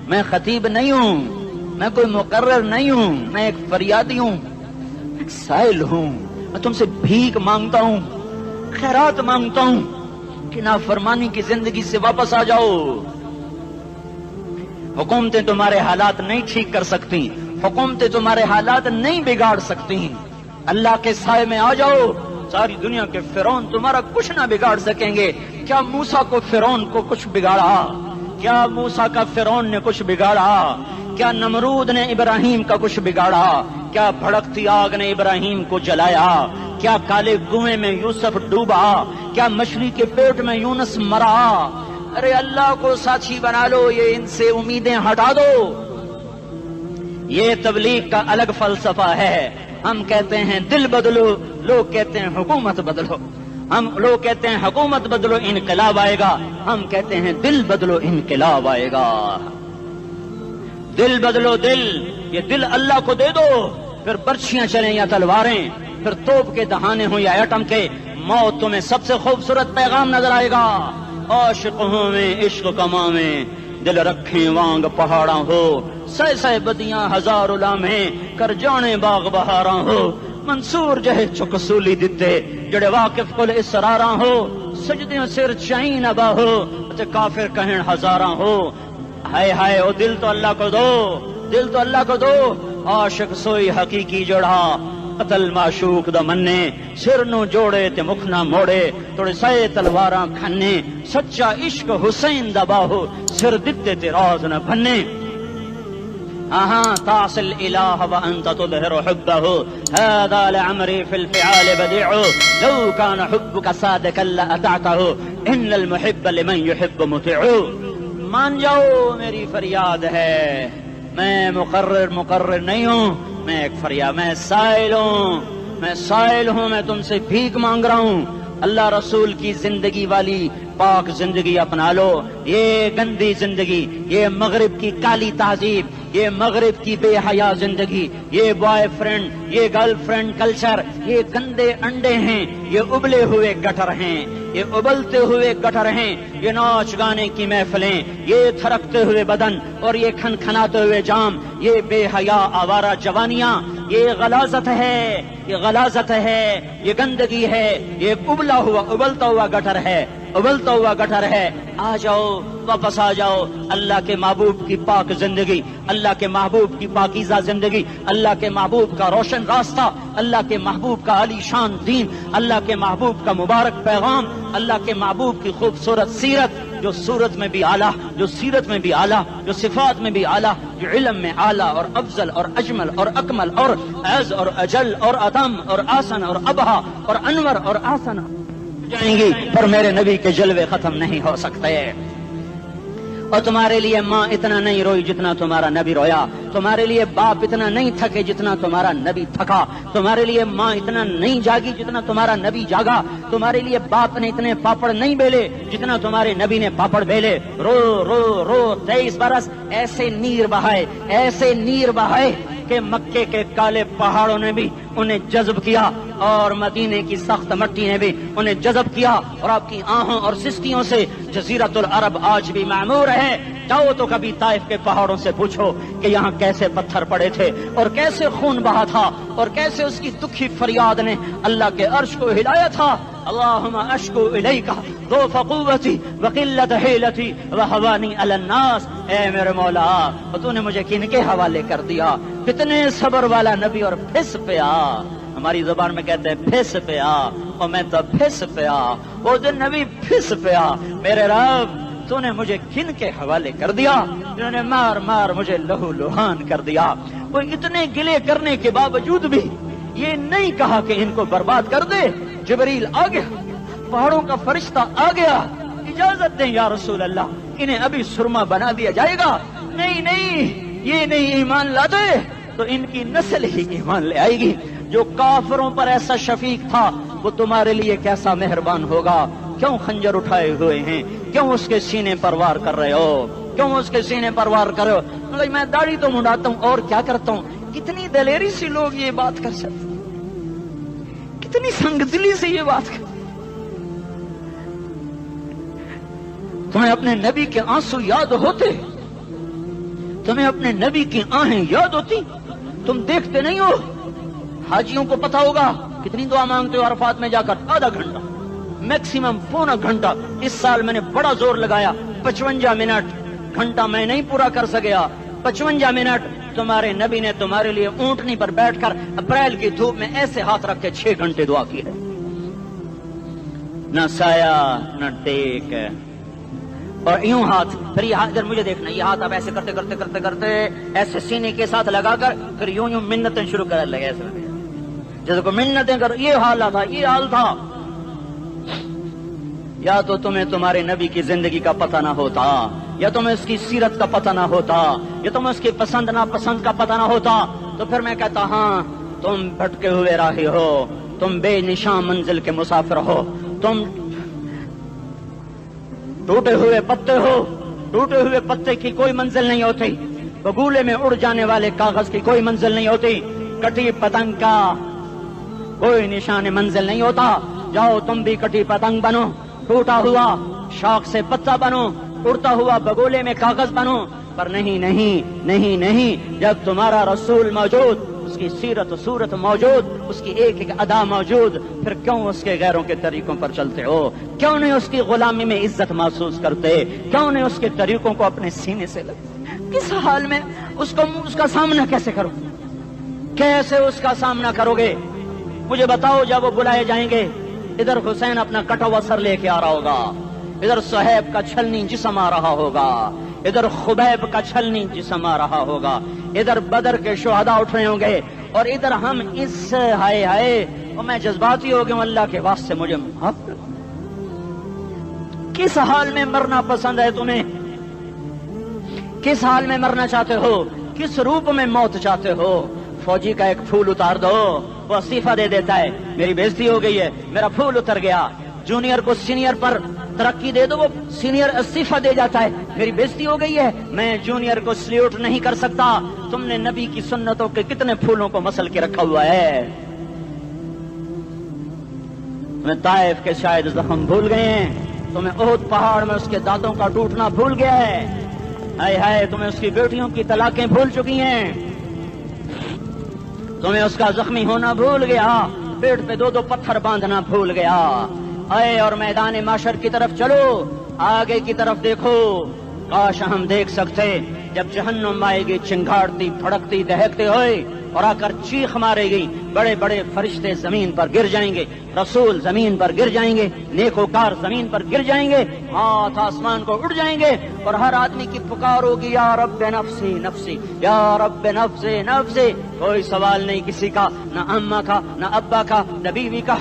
میں خطیب نہیں ہوں، میں کوئی مقرر نہیں ہوں، میں ایک فریادی ہوں، ایک سائل ہوں۔ میں تم سے بھیک مانگتا ہوں، خیرات مانگتا ہوں کہ نافرمانی کی زندگی سے واپس آ جاؤ۔ حکومتیں تمہارے حالات نہیں ٹھیک کر سکتی، حکومتیں تمہارے حالات نہیں بگاڑ سکتی۔ اللہ کے سائے میں آ جاؤ، ساری دنیا کے فرعون تمہارا کچھ نہ بگاڑ سکیں گے۔ کیا موسیٰ کو فرعون کو کچھ بگاڑا؟ کیا موسیٰ کا فرعون نے کچھ بگاڑا؟ کیا نمرود نے ابراہیم کا کچھ بگاڑا؟ کیا بھڑکتی آگ نے ابراہیم کو جلایا؟ کیا کالے کنویں میں یوسف ڈوبا؟ کیا مچھلی کے پیٹ میں یونس مرا؟ ارے اللہ کو ساتھی بنا لو، یہ ان سے امیدیں ہٹا دو۔ یہ تبلیغ کا الگ فلسفہ ہے۔ ہم کہتے ہیں دل بدلو، لوگ کہتے ہیں حکومت بدلو۔ لوگ کہتے ہیں حکومت بدلو انقلاب آئے گا، ہم کہتے ہیں دل بدلو انقلاب آئے گا۔ دل بدلو، دل، یہ دل اللہ کو دے دو، پھر برچیاں چلیں یا تلواریں، پھر توپ کے دہانے ہوں یا ایٹم کے، موت تمہیں سب سے خوبصورت پیغام نظر آئے گا۔ عاشق ہوں میں عشق کماں میں، دل رکھیں وانگ پہاڑاں ہو، سہ سہ بدیاں ہزار لامہیں، کر جانے باغ بہاراں ہو، منصور جہے چکسولی دتے، جڑے واقف کل اسراراں ہو، سجدیں سر چائیں نبا ہو، تے کافر کہیں ہزاراں ہو۔ ہائے ہائے، او دل تو اللہ کو دو، دل تو اللہ کو دو۔ عاشق سوئی حقیقی جڑا، قتل معشوق دا مننے، سر نو جوڑے تے مکھ نہ موڑے، توڑے سائے تلواراں کھنے، سچا عشق حسین دا باہو، سر دتے تے راز نہ بھنے۔ تعصي الإله وأنت تظهر حبه، هذا لعمري في الفعال بديع، لو كان حبك صادقا لأطعته، إن المحب لمن يحب مطيع۔ مان جاؤ، میری فریاد ہے، میں مقرر نہیں ہوں، میں ایک فریاد، میں سائل ہوں، میں تم سے بھیک مانگ رہا ہوں۔ اللہ رسول کی زندگی والی پاک زندگی اپنا لو۔ یہ گندی زندگی، یہ مغرب کی کالی تہذیب، یہ مغرب کی بے حیا زندگی، یہ بوائے فرینڈ، یہ گرل فرینڈ کلچر، یہ گندے انڈے ہیں، یہ ابلے ہوئے گٹر ہیں، یہ ابلتے ہوئے گٹر ہیں، یہ ناچ گانے کی محفلیں، یہ تھرکتے ہوئے بدن اور یہ کھنکھناتے ہوئے جام، یہ بے حیا آوارہ جوانیاں، یہ غلاظت ہے، یہ غلاظت ہے، یہ گندگی ہے، یہ ابلتا ہوا گٹر ہے، ابلتا ہوا گٹر ہے۔ آ جاؤ، واپس آ جاؤ، اللہ کے محبوب کی پاک زندگی، اللہ کے محبوب کی پاکیزہ زندگی، اللہ کے محبوب کا روشن راستہ، اللہ کے محبوب کا عالی شان دین، اللہ کے محبوب کا مبارک پیغام، اللہ کے محبوب کی خوبصورت سیرت، جو صورت میں بھی اعلیٰ، جو سیرت میں بھی اعلیٰ، جو صفات میں بھی اعلیٰ، جو علم میں اعلیٰ اور افضل اور اجمل اور اکمل اور اعز اور اجل اور اتم اور آسن اور ابہا اور انور اور آسن جائیں گی، پر میرے نبی کے جلوے ختم نہیں ہو سکتے۔ اور تمہارے لیے ماں اتنا نہیں روئی جتنا تمہارا نبی رویا، تمہارے لیے باپ اتنا نہیں تھکے جتنا تمہارا نبی تھکا، تمہارے لیے ماں اتنا نہیں جاگی جتنا تمہارا نبی جاگا، تمہارے لیے باپ نے اتنے پاپڑ نہیں بیلے جتنا تمہارے نبی نے پاپڑ بیلے۔ رو رو رو 23 برس ایسے نیر بہائے، ایسے نیر بہائے کہ مکے کے کالے پہاڑوں نے بھی انہیں جذب کیا اور مدینے کی سخت مٹی نے بھی انہیں جذب کیا، اور آپ کی آہوں اور سسکیوں سے جزیرۃ العرب آج بھی معمور ہے۔ جاؤ تو کبھی طائف کے پہاڑوں سے پوچھو کہ یہاں کیسے پتھر پڑے تھے اور کیسے خون بہا تھا اور کیسے اس کی دکھی فریاد نے اللہ کے عرش کو ہلایا تھا۔ اللہم اشکو الیک ضعف قوتی وقلت حیلتی وہوانی علی الناس، اے میرے مولا تو نے مجھے کن کے حوالے کر دیا؟ کتنے صبر والا نبی اور پھس پیا، ہماری زبان میں کہتے ہیں پھس پیا، اور میں تو پھس پیا، وہ دن نبی پھس پیا، میرے رب تو نے مجھے کن کے حوالے کر دیا جنہوں نے مار مار مجھے لہو لہان کر دیا۔ وہ اتنے گلے کرنے کے باوجود بھی یہ نہیں کہا کہ ان کو برباد کر دے۔ جبریل آ گیا، پہاڑوں کا فرشتہ آ گیا، اجازت دیں یا رسول اللہ، انہیں ابھی سرما بنا دیا جائے گا۔ نہیں نہیں، یہ نہیں ایمان لاتے تو ان کی نسل ہی ایمان لے آئے گی۔ جو کافروں پر ایسا شفیق تھا وہ تمہارے لیے کیسا مہربان ہوگا۔ کیوں خنجر اٹھائے ہوئے ہیں؟ کیوں اس کے سینے پر وار کر رہے ہو؟ کیوں اس کے سینے پر وار کر رہے ہو؟ میں داڑھی تو منڈاتا ہوں اور کیا کرتا ہوں۔ کتنی دلیری سے لوگ یہ بات کر سکتے، کتنی سنگ دلی سے یہ بات کر۔ تمہیں اپنے نبی کے آنسو یاد ہوتے؟ تمہیں اپنے نبی کی آہیں یاد ہوتی؟ تم دیکھتے نہیں ہو؟ حاجیوں کو پتا ہوگا کتنی دعا مانگتے ہو عرفات میں جا کر؟ آدھا گھنٹہ، میکسیمم پونا گھنٹہ۔ اس سال میں نے بڑا زور لگایا، 55 منٹ، گھنٹہ میں نہیں پورا کر سکیا، 55 منٹ تمہارے نبی نے تمہارے لیے اونٹنی پر بیٹھ کر اپریل کی دھوپ میں ایسے ہاتھ رکھ کے 6 گھنٹے دعا کی ہے۔ نہ سایہ نہ ٹیک، اور یوں ہاتھ، پھر یہ ہاتھ ادھر مجھے دیکھنا، یہ ہاتھ آپ ایسے کرتے کرتے کرتے کرتے ایسے سینے کے ساتھ لگا کر پھر یوں یوں منتیں شروع کر لگے، ایسے جیسے کو منتیں کر۔ یہ حال تھا، یہ حال تھا۔ یا تو تمہیں تمہارے نبی کی زندگی کا پتہ نہ ہوتا، یا تمہیں اس کی سیرت کا پتہ نہ ہوتا، یا تمہیں اس کی پسند ناپسند کا پتہ نہ ہوتا، تو پھر میں کہتا ہاں تم بھٹکے ہوئے راہی ہو، تم بے نشان منزل کے مسافر ہو، تم ٹوٹے ہوئے پتے ہو۔ ٹوٹے ہوئے پتے کی کوئی منزل نہیں ہوتی، بگولے میں اڑ جانے والے کاغذ کی کوئی منزل نہیں ہوتی، کٹی پتنگ کا کوئی نشان منزل نہیں ہوتا۔ جاؤ تم بھی کٹی پتنگ بنو، ٹوٹا ہوا شاخ سے پتا بنو، اڑتا ہوا بگولے میں کاغذ بنو، پر نہیں نہیں نہیں نہیں، جب تمہارا رسول موجود، اس کی سیرت و صورت موجود، اس کی ایک ایک ادا موجود، پھر کیوں اس کے غیروں کے طریقوں پر چلتے ہو؟ کیوں نہیں اس کی غلامی میں عزت محسوس کرتے؟ کیوں نہیں اس کے طریقوں کو اپنے سینے سے لگتے؟ کس حال میں اس کا سامنا کیسے کرو؟ کیسے اس کا سامنا کرو گے؟ مجھے بتاؤ، جب وہ بلائے جائیں گے، ادھر حسین اپنا کٹا ہوا سر لے کے آ رہا ہوگا، ادھر صہیب کا چھلنی جسم آ رہا ہوگا، ادھر خبیب کا چھلنی جسم آ رہا ہوگا، ادھر بدر کے شہداء اٹھ رہے ہوں گے، اور ادھر ہم اس ہائے ہائے، اور میں جذباتی ہو گیا ہوں، اللہ کے واسطے مجھے معاف کر۔ کس حال میں مرنا پسند ہے تمہیں؟ کس حال میں مرنا چاہتے ہو؟ کس روپ میں موت چاہتے ہو؟ فوجی کا ایک پھول اتار دو، وہ استعفیٰ دے دیتا ہے، میری بےزتی ہو گئی ہے، میرا پھول اتر گیا۔ جونیئر کو سینئر پر ترقی دے دو، وہ سینئر استعفیٰ دے جاتا ہے، میری بےزتی ہو گئی ہے، میں جونیئر کو سلیوٹ نہیں کر سکتا۔ تم نے نبی کی سنتوں کے کتنے پھولوں کو مسل کے رکھا ہوا ہے؟ تمہیں طائف کے شاید زخم بھول گئے ہیں، تمہیں احد پہاڑ میں اس کے دانتوں کا ٹوٹنا بھول گیا ہے، ہائے ہائے تمہیں اس کی بیٹیوں کی طلاقیں بھول چکی ہیں، تمہیں اس کا زخمی ہونا بھول گیا، پیٹ پہ 2 پتھر باندھنا بھول گیا۔ آئے اور میدان معاشر کی طرف چلو، آگے کی طرف دیکھو۔ کاش ہم دیکھ سکتے جب جہنم آئے گی چنگاڑتی بھڑکتی دہکتے ہوئے اور آ کر چیخ مارے گی، بڑے بڑے فرشتے زمین پر گر جائیں گے، رسول زمین پر گر جائیں گے، نیکوکار زمین پر گر جائیں گے، ہاتھ آسمان کو اڑ جائیں گے، اور ہر آدمی کی پکار ہوگی یا رب نفسی نفسی، یا رب نفسی نفسی۔ کوئی سوال نہیں کسی کا، نہ اماں کا، نہ ابا کا، نہ بیوی کا،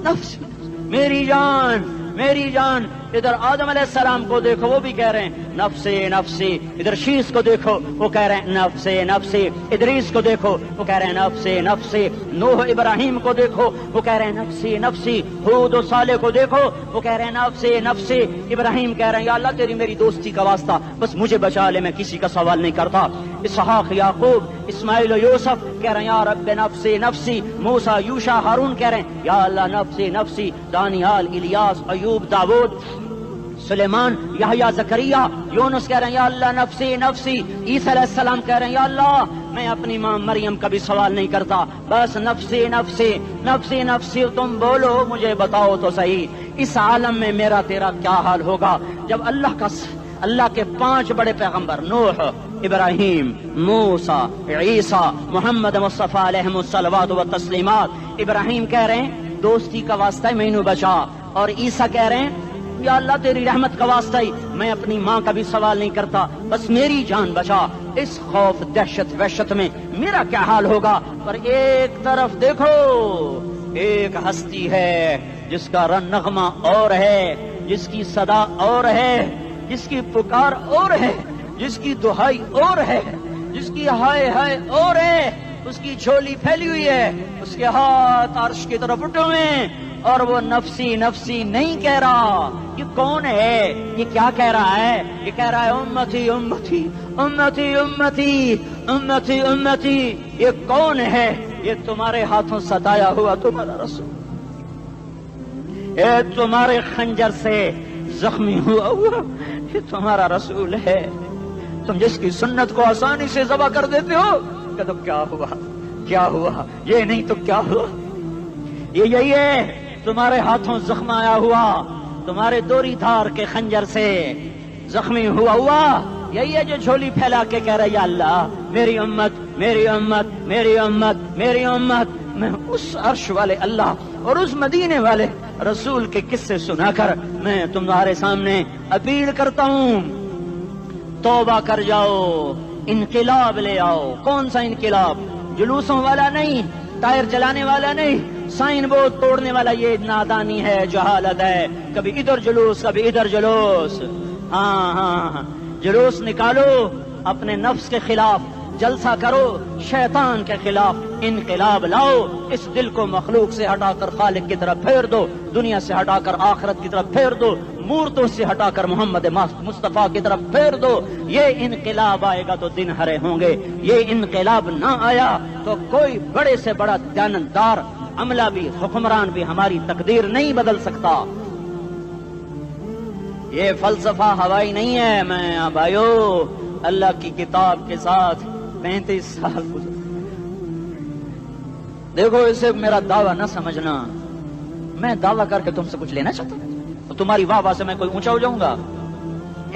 نفس، میری جان میری جان۔ ادھر آدم علیہ السلام کو دیکھو وہ بھی کہہ رہے ہیں نفسی نفسی، ادھر شیس کو دیکھو وہ کہہ رہے ہیں نفسی نفسی، ادریس کو دیکھو وہ کہہ رہے ہیں نفسی نفسی، نوح ابراہیم کو دیکھو وہ کہہ رہے ہیں نفسی نفسی، ہود و صالح کو دیکھو وہ کہہ رہے ہیں نفسی نفسی، ابراہیم کہہ رہے ہیں یا اللہ تیری میری دوستی کا واسطہ بس مجھے بچا لے، میں کسی کا سوال نہیں کرتا، اسحاق یعقوب اسماعیل و یوسف کہہ رہے ہیں یا رب نفسی نفسی، موسیٰ یوشع ہارون کہہ رہے ہیں یا اللہ نفسی نفسی، دانیال الیاس ایوب داود سلیمان یحییٰ زکریا یونس کہہ رہے ہیں یا اللہ نفسی نفسی، عیسیٰ علیہ السلام کہہ رہے ہیں یا اللہ میں اپنی ماں مریم کا بھی سوال نہیں کرتا بس نفسی نفسی نفسی نفسی، تم بولو مجھے بتاؤ تو صحیح اس عالم میں میرا تیرا کیا حال ہوگا جب اللہ کے 5 بڑے پیغمبر نوح ابراہیم موسیٰ عیسیٰ محمد مصطفیٰ علیہ الصلوات و تسلیمات، ابراہیم کہہ رہے ہیں دوستی کا واسطہ ہی مینوں بچا، اور عیسیٰ کہہ رہے ہیں یا اللہ تیری رحمت کا واسطہ ہی میں اپنی ماں کا بھی سوال نہیں کرتا بس میری جان بچا، اس خوف دہشت وحشت میں میرا کیا حال ہوگا۔ پر ایک طرف دیکھو ایک ہستی ہے جس کا نغمہ اور ہے، جس کی صدا اور ہے، جس کی پکار اور ہے، جس کی دہائی اور ہے، جس کی ہائے ہائے اور ہے، اس کی جھولی پھیلی ہوئی ہے، اس کے ہاتھ عرش کی طرف اٹھے ہوئے ہیں اور وہ نفسی نفسی نہیں کہہ رہا۔ یہ کون ہے؟ یہ کیا کہہ رہا ہے؟ یہ کہہ رہا ہے امتی امتی امتی امتی امتی امتی۔ یہ کون ہے؟ یہ تمہارے ہاتھوں ستایا ہوا تمہارا رسول، یہ تمہارے خنجر سے زخمی ہوا یہ تمہارا رسول ہے، تم جس کی سنت کو آسانی سے ذبح کر دیتے ہو کہ تو کیا ہوا کیا ہوا، یہ نہیں تو کیا ہوا، یہ یہی ہے تمہارے ہاتھوں زخم آیا ہوا، تمہارے دوری دھار کے خنجر سے زخمی ہوا یہی ہے جو جھولی پھیلا کے کہہ رہا یا اللہ میری امت میری امت میری امت میری امت۔ میں اس عرش والے اللہ اور اس مدینے والے رسول کے قصے سنا کر میں تمہارے سامنے اپیل کرتا ہوں توبہ کر جاؤ، انقلاب لے آؤ۔ کون سا انقلاب؟ جلوسوں والا نہیں، ٹائر چلانے والا نہیں، سائن بورڈ توڑنے والا، یہ نادانی ہے، جہالت ہے، کبھی ادھر جلوس کبھی ادھر جلوس۔ ہاں جلوس نکالو اپنے نفس کے خلاف، جلسہ کرو شیطان کے خلاف، انقلاب لاؤ، اس دل کو مخلوق سے ہٹا کر خالق کی طرف پھیر دو، دنیا سے ہٹا کر آخرت کی طرف پھیر دو، مورتوں سے ہٹا کر محمد مصطفیٰ کی طرف پھیر دو۔ یہ انقلاب آئے گا تو دن ہرے ہوں گے، یہ انقلاب نہ آیا تو کوئی بڑے سے بڑا دیانتدار عملہ بھی حکمران بھی ہماری تقدیر نہیں بدل سکتا۔ یہ فلسفہ ہوائی نہیں ہے۔ میں بھائیو اللہ کی کتاب کے ساتھ 35 سال گزر، دیکھو اسے میرا دعویٰ نہ سمجھنا، میں دعویٰ کر کے تم سے کچھ لینا چاہتا ہوں، تمہاری واہ واہ سے میں کوئی اونچا ہو جاؤں گا؟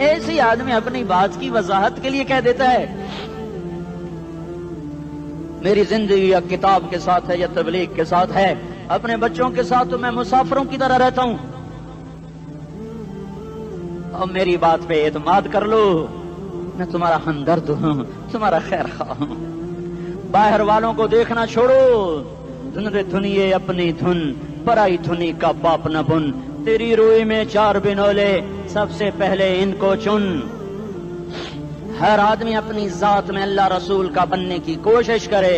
ایسی آدمی اپنی بات کی وضاحت کے لیے کہہ دیتا ہے میری زندگی یا کتاب کے ساتھ ہے یا تبلیغ کے ساتھ ہے، اپنے بچوں کے ساتھ تو میں مسافروں کی طرح رہتا ہوں، اور میری بات پہ اعتماد کر لو، میں تمہارا ہمدرد ہوں، تمہارا خیر خواہ ہوں۔ باہر والوں کو دیکھنا چھوڑو، دھن رے دھنیے اپنی دھن، پرائی دھنی کا باپ نہ بن، تیری روئی میں 4 بنولے، سب سے پہلے ان کو چن۔ ہر آدمی اپنی ذات میں اللہ رسول کا بننے کی کوشش کرے،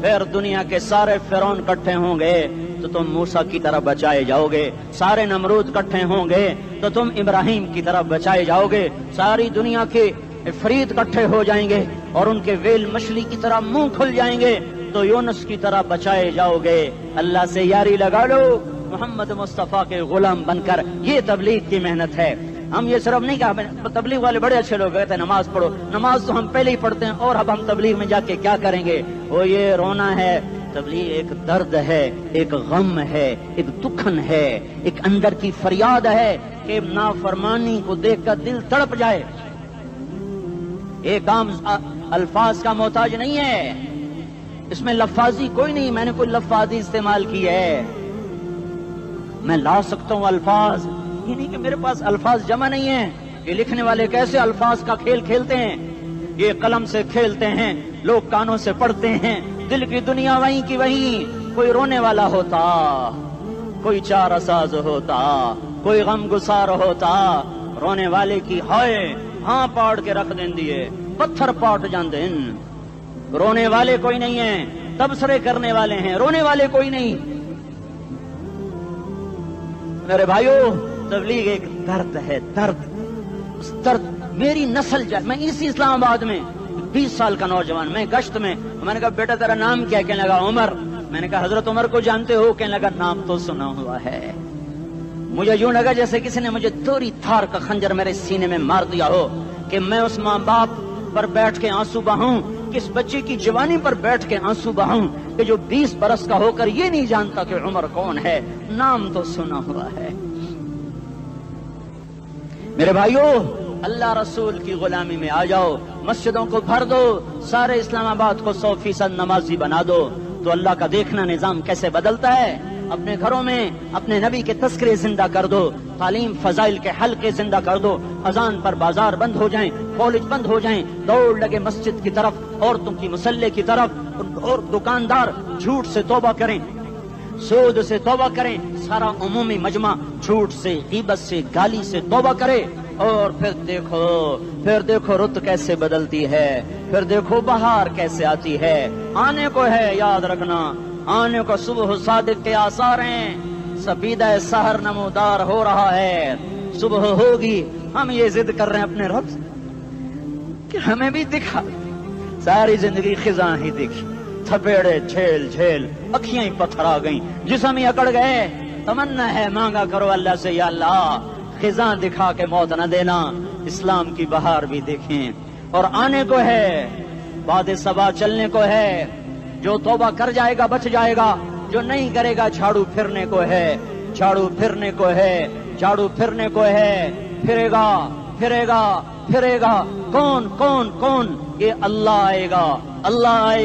پھر دنیا کے سارے فرعون کٹھے ہوں گے تو تم موسیٰ کی طرف بچائے جاؤ گے، سارے نمرود کٹھے ہوں گے تو تم ابراہیم کی طرف بچائے جاؤ گے، ساری دنیا کے افریت کٹھے ہو جائیں گے اور ان کے ویل مچھلی کی طرح منہ کھل جائیں گے تو یونس کی طرح بچائے جاؤ گے۔ اللہ سے یاری لگا لو، محمد مصطفیٰ کے غلام بن کر، یہ تبلیغ کی محنت ہے۔ ہم یہ صرف نہیں کہا، تبلیغ والے بڑے اچھے لوگ کہتے ہیں نماز پڑھو، نماز تو ہم پہلے ہی پڑھتے ہیں، اور اب ہم تبلیغ میں جا کے کیا کریں گے؟ وہ یہ رونا ہے، تبلیغ ایک درد ہے، ایک غم ہے، ایک دکھن ہے، ایک اندر کی فریاد ہے کہ نافرمانی کو دیکھ کر دل تڑپ جائے۔ ایک عام الفاظ کا محتاج نہیں ہے، اس میں لفاظی کوئی نہیں، میں نے کوئی لفاظی استعمال کی ہے، میں لا سکتا ہوں الفاظ، یہ نہیں کہ میرے پاس الفاظ جمع نہیں ہیں۔ یہ لکھنے والے کیسے الفاظ کا کھیل کھیلتے ہیں، یہ قلم سے کھیلتے ہیں، لوگ کانوں سے پڑھتے ہیں، دل کی دنیا وہیں کی وہیں، کوئی رونے والا ہوتا، کوئی چارہ ساز ہوتا، کوئی غم گسار ہوتا رونے والے کی ہائے ہاں پاڑ کے رکھ دیں دیے پتھر پاٹ جاندے رونے والے کوئی نہیں ہیں تبصرے کرنے والے ہیں رونے والے کوئی نہیں میرے بھائیو تبلیغ ایک درد ہے درد اس درد میری نسل جائے میں اسی اسلام آباد میں 20 سال کا نوجوان میں گشت میں نے کہا بیٹا تیرا نام کیا کہنے لگا عمر میں نے کہا حضرت عمر کو جانتے ہو کہنے لگا نام تو سنا ہوا ہے مجھے یوں لگا جیسے کسی نے مجھے دوری تھار کا خنجر میرے سینے میں مار دیا ہو کہ میں اس ماں باپ پر بیٹھ کے آنسو بہاؤں کس بچے کی جوانی پر بیٹھ کے آنسو بہاؤں کہ جو 20 برس کا ہو کر یہ نہیں جانتا کہ عمر کون ہے نام تو سنا ہوا ہے میرے بھائیو اللہ رسول کی غلامی میں آ جاؤ مسجدوں کو بھر دو سارے اسلام آباد کو 100% نمازی بنا دو تو اللہ کا دیکھنا نظام کیسے بدلتا ہے اپنے گھروں میں اپنے نبی کے تذکرے زندہ کر دو تعلیم فضائل کے حلقے زندہ کر دو اذان پر بازار بند ہو جائیں کالج بند ہو جائیں دوڑ لگے مسجد کی طرف عورتوں کی مسلح کی طرف اور دکاندار جھوٹ سے توبہ کریں سود سے توبہ کریں سارا عمومی مجمع جھوٹ سے غیبت سے گالی سے توبہ کرے اور پھر دیکھو رت کیسے بدلتی ہے پھر دیکھو بہار کیسے آتی ہے آنے کو ہے یاد رکھنا آنے کو صبح صادق کے آثار ہیں سفیدہ سحر نمودار ہو رہا ہے صبح ہوگی ہم یہ ضد کر رہے ہیں اپنے رب کہ ہمیں بھی دکھا ساری زندگی خزاں ہی دیکھی تھپیڑے جھیل اکھیاں ہی پتھر آ گئیں جسم ہی اکڑ گئے تمنا ہے مانگا کرو اللہ سے یا اللہ خزاں دکھا کے موت نہ دینا اسلام کی بہار بھی دیکھیں اور آنے کو ہے باد صبا چلنے کو ہے جو توبہ کر جائے گا بچ جائے گا جو نہیں کرے گا جھاڑو پھرنے کو ہے جھاڑو پھرنے کو ہے جھاڑو پھرنے کو ہے پھرے گا کون یہ اللہ آئے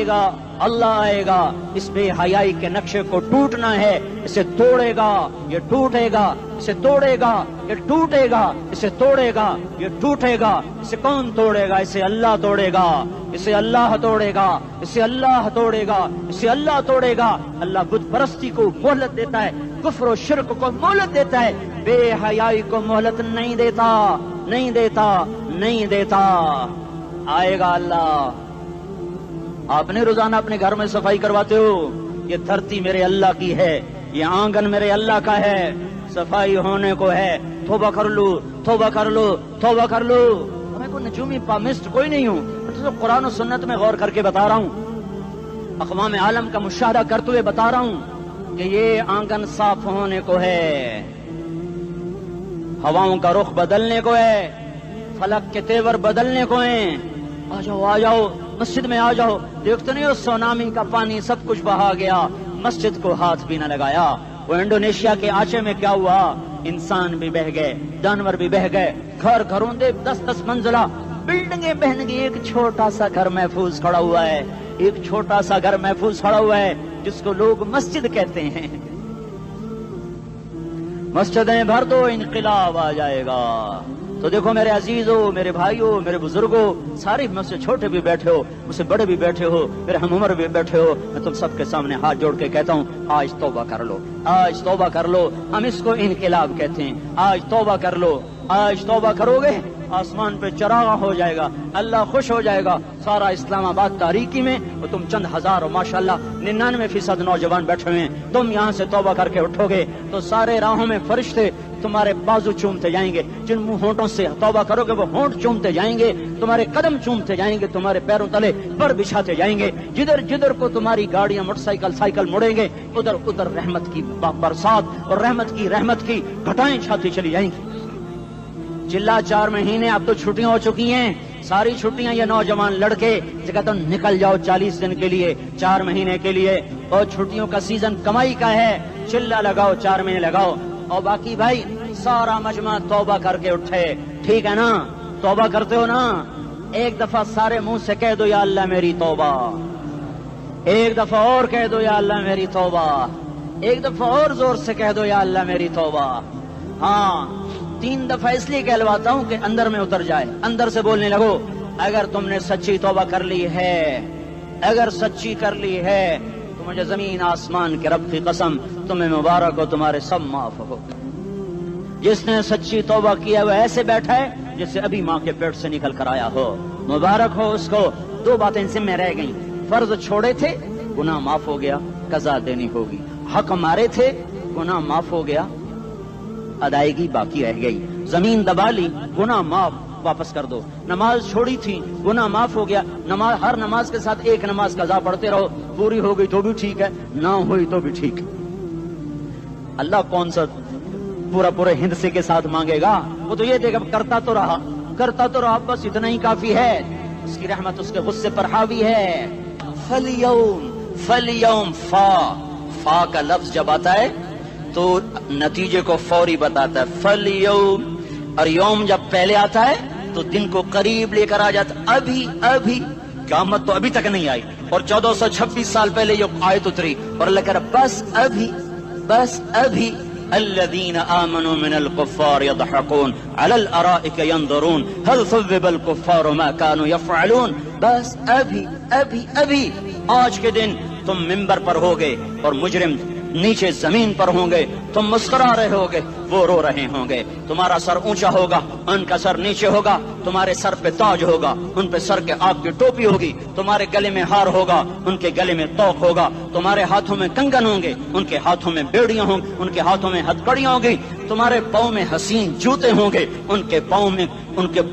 گا اللہ آئے گا اس بے حیائی کے نقشے کو ٹوٹنا ہے اسے توڑے گا یہ ٹوٹے گا اسے توڑے گا یہ ٹوٹے گا اسے توڑے گا یہ ٹوٹے گا اسے کون توڑے گا اسے اللہ توڑے گا اسے اللہ توڑے گا اسے اللہ توڑے گا اسے اللہ توڑے گا اللہ بت پرستی کو مہلت دیتا ہے کفر و شرک کو مہلت دیتا ہے بے حیائی کو مہلت نہیں دیتا آئے گا اللہ آپ نے روزانہ اپنے گھر میں صفائی کرواتے ہو یہ دھرتی میرے اللہ کی ہے یہ آنگن میرے اللہ کا ہے صفائی ہونے کو ہے توبہ کر لو میں کوئی نجومی پامسٹ کوئی نہیں ہوں تو قرآن و سنت میں غور کر کے بتا رہا ہوں اقوام عالم کا مشاہدہ کرتے ہوئے بتا رہا ہوں کہ یہ آنگن صاف ہونے کو ہے ہواؤں کا رخ بدلنے کو ہے فلک کے تیور بدلنے کو ہیں آ جاؤ مسجد میں آ جاؤ دیکھتے نہیں ہو سونامی کا پانی سب کچھ بہا گیا مسجد کو ہاتھ بھی نہ لگایا وہ انڈونیشیا کے آچے میں کیا ہوا انسان بھی بہ گئے جانور بھی بہ گئے گھروں دے 10 منزلہ بلڈنگیں بہن گئی ایک چھوٹا سا گھر محفوظ کھڑا ہوا ہے جس کو لوگ مسجد کہتے ہیں مسجدیں بھر دو انقلاب آ جائے گا تو دیکھو میرے عزیزو میرے بھائیو میرے بزرگوں سارے مجھ سے چھوٹے بھی بیٹھے ہو مجھ سے بڑے بھی بیٹھے ہو میرے ہم عمر بھی بیٹھے ہو میں تم سب کے سامنے ہاتھ جوڑ کے کہتا ہوں آج توبہ کر لو ہم اس کو انقلاب کہتے ہیں آج توبہ کرو گے آسمان پہ چراغ ہو جائے گا اللہ خوش ہو جائے گا سارا اسلام آباد تاریکی میں اور تم چند ہزار اور ماشاءاللہ 99% نوجوان بیٹھے ہوئے ہیں تم یہاں سے توبہ کر کے اٹھو گے تو سارے راہوں میں فرشتے تمہارے بازو چومتے جائیں گے جن منہ ہونٹوں سے توبہ کرو گے وہ ہونٹ چومتے جائیں گے تمہارے قدم چومتے جائیں گے تمہارے پیروں تلے پر بچھاتے جائیں گے جدھر کو تمہاری گاڑیاں موٹر سائیکل مڑیں گے ادھر رحمت کی برسات اور رحمت کی گھٹائیں چھاتی چلی جائیں گی چلا 4 مہینے اب تو چھٹیاں ہو چکی ہیں ساری چھٹیاں یہ نوجوان لڑکے جگہ تو نکل جاؤ 40 دن کے لیے 4 مہینے کے لیے اور چھٹیوں کا سیزن کمائی کا ہے چلا لگاؤ 4 مہینے لگاؤ اور باقی بھائی سارا مجمع توبہ کر کے اٹھے ٹھیک ہے نا توبہ کرتے ہو نا ایک دفعہ سارے منہ سے کہہ دو یا اللہ میری توبہ ایک دفعہ اور کہہ دو یا اللہ میری توبہ ایک دفعہ اور زور سے کہہ دو یا اللہ میری توبہ ہاں 3 دفعہ اس لیے کہلواتا ہوں کہ اندر میں اتر جائے اندر سے بولنے لگو اگر تم نے سچی توبہ کر لی ہے تو مجھے زمین آسمان کے رب کی قسم تمہیں مبارک ہو تمہارے سب معاف ہو جس نے سچی توبہ کیا وہ ایسے بیٹھا ہے جسے ابھی ماں کے پیٹ سے نکل کر آیا ہو. مبارک ہو اس کو. دو باتیں ذمہ رہ گئیں. فرض چھوڑے تھے، گناہ معاف ہو گیا، قضا دینی ہوگی. حق مارے تھے، گناہ معاف ہو گیا، ادائیگی باقی رہ گئی. زمین دبا لی، گناہ معاف، واپس کر دو. نماز چھوڑی تھی، گناہ معاف ہو گیا. نماز، ہر نماز کے ساتھ ایک نماز قضا پڑھتے رہو، پوری ہو گئی تو بھی ٹھیک ہے، نہ ہوئی تو بھی ٹھیک ہے. اللہ کون سا پورے ہندسے کے ساتھ مانگے گا؟ وہ تو یہ دے گا کرتا تو رہا، بس اتنا ہی کافی ہے. اس کی رحمت اس کے غصے پر حاوی ہے. فَالْيَوْمِ فا کا لفظ جب آتا ہے تو نتیجے کو فوری بتاتا ہے. فَالْيَوْمِ، اور یوم جب پہلے آتا ہے تو دن کو قریب لے کر آ جاتا. ابھی قیامت تو ابھی تک نہیں آئی، اور 1426 سال پہلے یہ آیت اتری، اور اللہ کہہ رہا بس ابھی الذين آمنوا من الكفار يضحكون على الارائك ينظرون هل ثوب الكفار ما كانوا يفعلون. بس ابھی آج کے دن تم منبر پر ہوگے اور مجرم نیچے زمین پر ہوں گے، تم مسکرا رہے ہوگے، وہ رو رہے ہوں گے. تمہارا سر اونچا ہوگا، ان کا سر نیچے ہوگا. تمہارے سر پہ تاج ہوگا، ان پہ سر کے آگ کی ٹوپی ہوگی. تمہارے گلے میں ہار ہوگا، ان کے گلے میں توق ہوگا. تمہارے ہاتھوں میں کنگن ہوں گے، ان کے ہاتھوں میں بیڑیاں ہوں گی، ان کے ہاتھوں میں ہتھکڑیاں ہوں گی. تمہارے پاؤں میں حسین جوتے ہوں گے، ان کے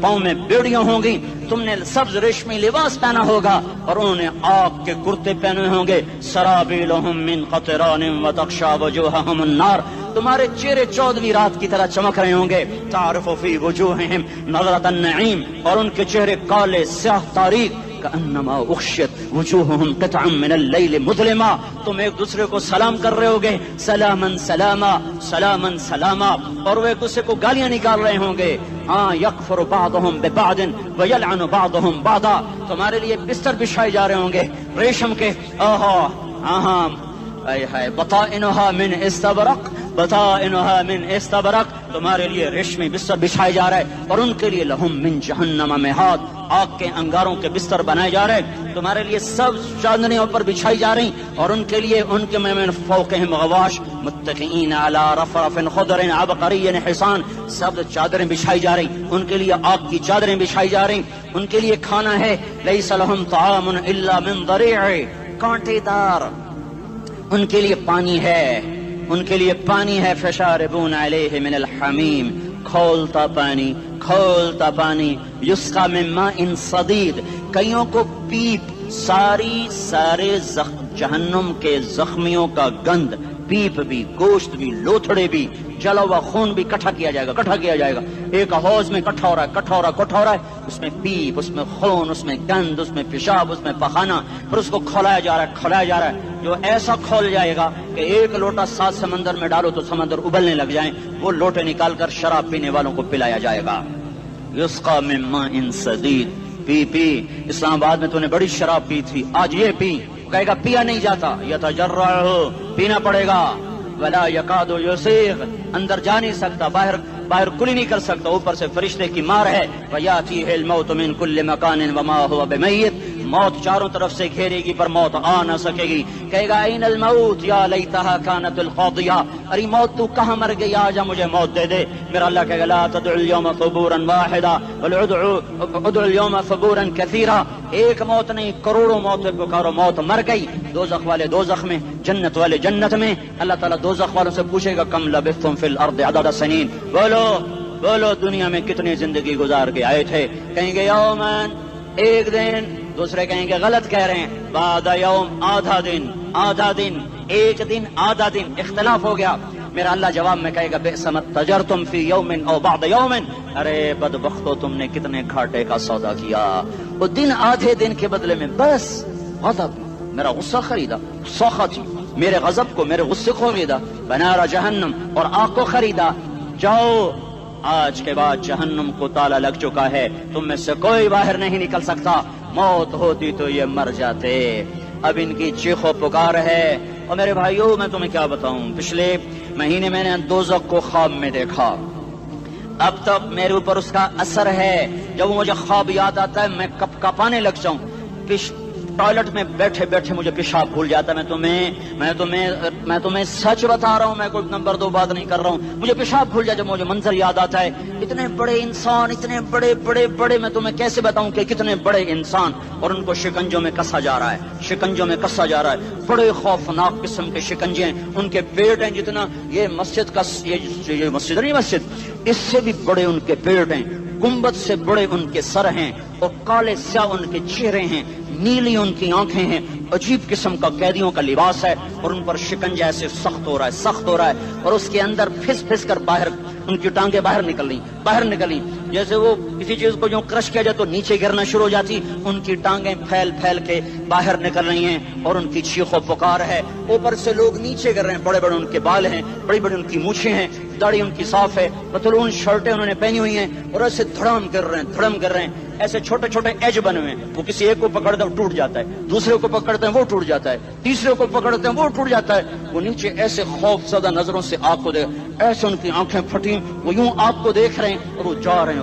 پاؤں میں بیڑیاں ہوں گی. تم نے سبز ریشمی لباس پہنا ہوگا اور انہوں نے آگ کے کرتے پہنے ہوں گے. سرابیلہم من قطران وتغشا وجوہہم النار. تمہارے چہرے 14ویں رات کی طرح چمک رہے ہوں گے. تعرف فی وجوہہم نظرۃ النعیم، اور ان کے چہرے کالے سیاہ تاریک. کأنما اغشیت وجوہہم قطعا من اللیل مظلما. تم ایک دوسرے کو سلام کر رہے ہوگے، سلامن سلاما، سلامن سلاما، اور وہ ایک دوسرے کو گالیاں نکال رہے ہوں گے. ہاں یکفر بعضہم ببعض ویلعن بعضہم بعضا. تمہارے لیے بستر بچھائے جا رہے ہوں گے ریشم کے. بطائنها من استبرق، بطائنها من استبرق. تمہارے لیے ریشمی بستر بچھائے جا رہے، اور ان کے لیے لہم من جہنم مہاد، آگ کے انگاروں کے بستر بنائے جا رہے. تمہارے لیے سب چادریوں پر بچھائی جا رہی، اور ان کے لیے ان کے من فوقہم غواش متکئین علی رفرف خضر عبقری حصان. سب چادریں بچھائی جا رہی، ان کے لیے آگ کی چادریں بچھائی جا رہی. ان کے لیے کھانا ہے، لیس لہم طعام الا من ضریع، کانٹے دار. ان کے لیے پانی ہے، ان کے لیے پانی ہے. فشاربون علیہ من الحمیم، کھولتا پانی. یسقا من ماء صدید، کئیوں کو پیپ، سارے جہنم کے زخمیوں کا گند، پیپ بھی، گوشت بھی، لوتھڑے بھی، جلا ہوا خون بھی اکٹھا کیا جائے گا. ایک حوض میں اکٹھا ہو رہا ہے. اس میں پیپ، اس میں خون، اس میں گند، اس میں پیشاب، اس میں پخانہ. پھر اس کو کھولایا جا رہا ہے جو ایسا کھول جائے گا کہ ایک لوٹا 7 سمندر میں ڈالو تو سمندر ابلنے لگ جائیں. وہ لوٹے نکال کر شراب پینے والوں کو پلایا جائے گا. یسقا من ماء صدید. پی اسلام آباد میں تو نے بڑی شراب پی تھی، آج یہ پی. کہے گا پیا نہیں جاتا، یتجرعہ، پینا پڑے گا. ولا یکاد یسیغ، اندر جا نہیں سکتا، باہر کلی نہیں کر سکتا. اوپر سے فرشتے کی مار ہے. ویاتیہ الموت من کل مکان وما هو بمیت، موت چاروں طرف سے گھیرے گی پر موت آ نہ سکے گی. کہے گا این الموت یا لیتہا کانت القاضیہ، ارے موت تو کہاں مر گئی، آجا مجھے موت دے دے. میرا اللہ کہے گا لا تدعو اليوم ثبورا واحدا بل ادعو اليوم ثبورا کثیرا. ایک موت نہیں، کروڑوں موت پکارو. موت مر گئی. دوزخ والے دوزخ میں، جنت والے جنت میں. اللہ تعالیٰ دوزخ والوں سے پوچھے گا کم لبثتم فی الارض عدد سنین، بولو دنیا میں کتنی زندگی گزار کے آئے تھے. کہیں گے یومن، ایک دن. دوسرے کہیں گے غلط کہہ رہے ہیں، بعد یوم، آدھا دن، ایک دن، آدھا دن. اختلاف ہو گیا. میرا اللہ جواب میں کہے گا بئس ما تجرتم فی یوم او بعد یوم، ارے بدبختو تم نے کتنے گھاٹے کا سودا کیا. وہ دن، آدھے دن کے بدلے میں بس غضب، میرا غصہ خریدا، سخطی، میرے غضب کو، میرے غصے کو خریدا. بنار جہنم، اور آگ کو خریدا. جاؤ، آج کے بعد جہنم کو تالا لگ چکا ہے، تم میں سے کوئی باہر نہیں نکل سکتا. موت ہوتی تو یہ مر جاتے. اب ان کی چیخ و پکار ہے. اور میرے بھائیوں میں تمہیں کیا بتاؤں، پچھلے مہینے میں نے دوزخ کو خواب میں دیکھا. اب تک میرے اوپر اس کا اثر ہے. جب مجھے خواب یاد آتا ہے میں کپ کپانے لگ جاؤں. ٹوائلٹ میں بیٹھے بیٹھے مجھے پیشاب بھول جاتا ہے. میں تمہیں سچ بتا رہا ہوں, میں کوئی نمبر 2 بات نہیں کر رہا ہوں. مجھے پیشاب بھول جاتا ہے, مجھے منظر یاد آتا ہے. اتنے بڑے انسان, اتنے بڑے بڑے بڑے, میں تمہیں کیسے بتاؤں کہ کتنے بڑے انسان, اور ان کو شکنجوں میں کسا جا رہا ہے, شکنجوں میں کسا جا رہا ہے. بڑے خوفناک قسم کے شکنجے ہیں. ان کے پیٹ ہیں جتنا یہ مسجد کا, یہ مسجد نہیں, مسجد اس سے بھی بڑے ان کے پیٹ ہیں, گنبد سے بڑے ان کے سر ہیں, اور کالے سیاہ ان کے چہرے ہیں, نیلی ان کی آنکھیں ہیں. عجیب قسم کا قیدیوں کا لباس ہے, اور ان پر شکنجہ ایسے سخت ہو رہا ہے, سخت ہو رہا ہے. اور اس کے اندر پھس پھس کر باہر ان کی ٹانگیں باہر نکل رہی, جیسے وہ کسی چیز کو جو کرش کیا جائے تو نیچے گرنا شروع ہو جاتی. ان کی ٹانگیں پھیل پھیل کے باہر نکل رہی ہیں, اور ان کی چیخ و پکار ہے. اوپر سے لوگ نیچے گر رہے ہیں, بڑے بڑے ان کے بال ہیں, بڑی بڑی ان کی مونچھیں ہیں, داڑھی ان کی صاف ہے, پتلون شرٹیں انہوں نے پہنی ہوئی ہیں, اور ایسے دھڑم کر رہے ہیں. ایسے چھوٹے چھوٹے ایج بنے ہوئے ہیں. وہ کسی ایک کو پکڑتے ہیں ٹوٹ جاتا ہے, دوسرے کو پکڑتے ہیں وہ ٹوٹ جاتا ہے, تیسرے کو پکڑتے ہیں وہ ٹوٹ جاتا ہے. وہ نیچے ایسے خوف زدہ نظروں سے آپ کو دیکھ, ایسے ان کی آنکھیں پھٹی, وہ یوں آپ کو دیکھ رہے ہیں, اور وہ جا رہے ہیں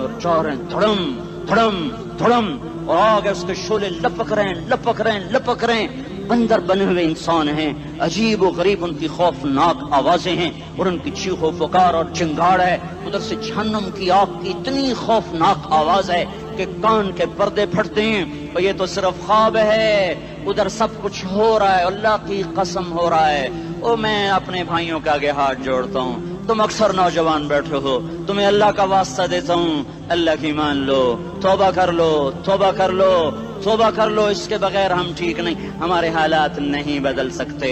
دھڑم دھڑم دھڑم, اور آگے اس کے شعلے لپک رہے ہیں. بندر بنے ہوئے انسان ہیں, عجیب و غریب ان کی خوفناک آوازیں ہیں, اور ان کی چیخ و پکار اور چنگاڑ ہے. ادھر سے جہنم کی آگ کی اتنی خوفناک آواز ہے کہ کان کے پردے پھٹتے ہیں. اور یہ تو صرف خواب ہے, ادھر سب کچھ ہو رہا ہے, اللہ کی قسم ہو رہا ہے. او میں اپنے بھائیوں کے آگے ہاتھ جوڑتا ہوں, تم اکثر نوجوان بیٹھے ہو, تمہیں اللہ کا واسطہ دیتا ہوں, اللہ کی مان لو, توبہ کر لو. اس کے بغیر ہم ٹھیک نہیں, ہمارے حالات نہیں بدل سکتے.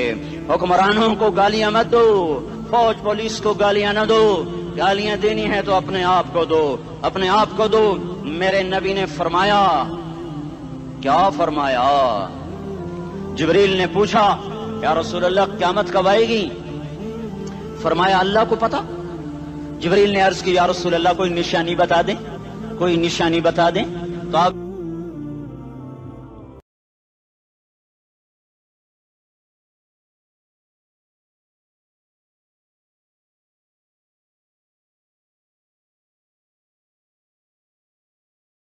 حکمرانوں کو گالیاں مت دو, فوج پولیس کو گالیاں نہ دو. گالیاں دینی ہے تو اپنے آپ کو دو. میرے نبی نے فرمایا, کیا فرمایا؟ جبریل نے پوچھا, یا رسول اللہ قیامت کب آئے گی؟ فرمایا اللہ کو پتا. جبریل نے عرض کی, یا رسول اللہ کوئی نشانی بتا دیں. تو آپ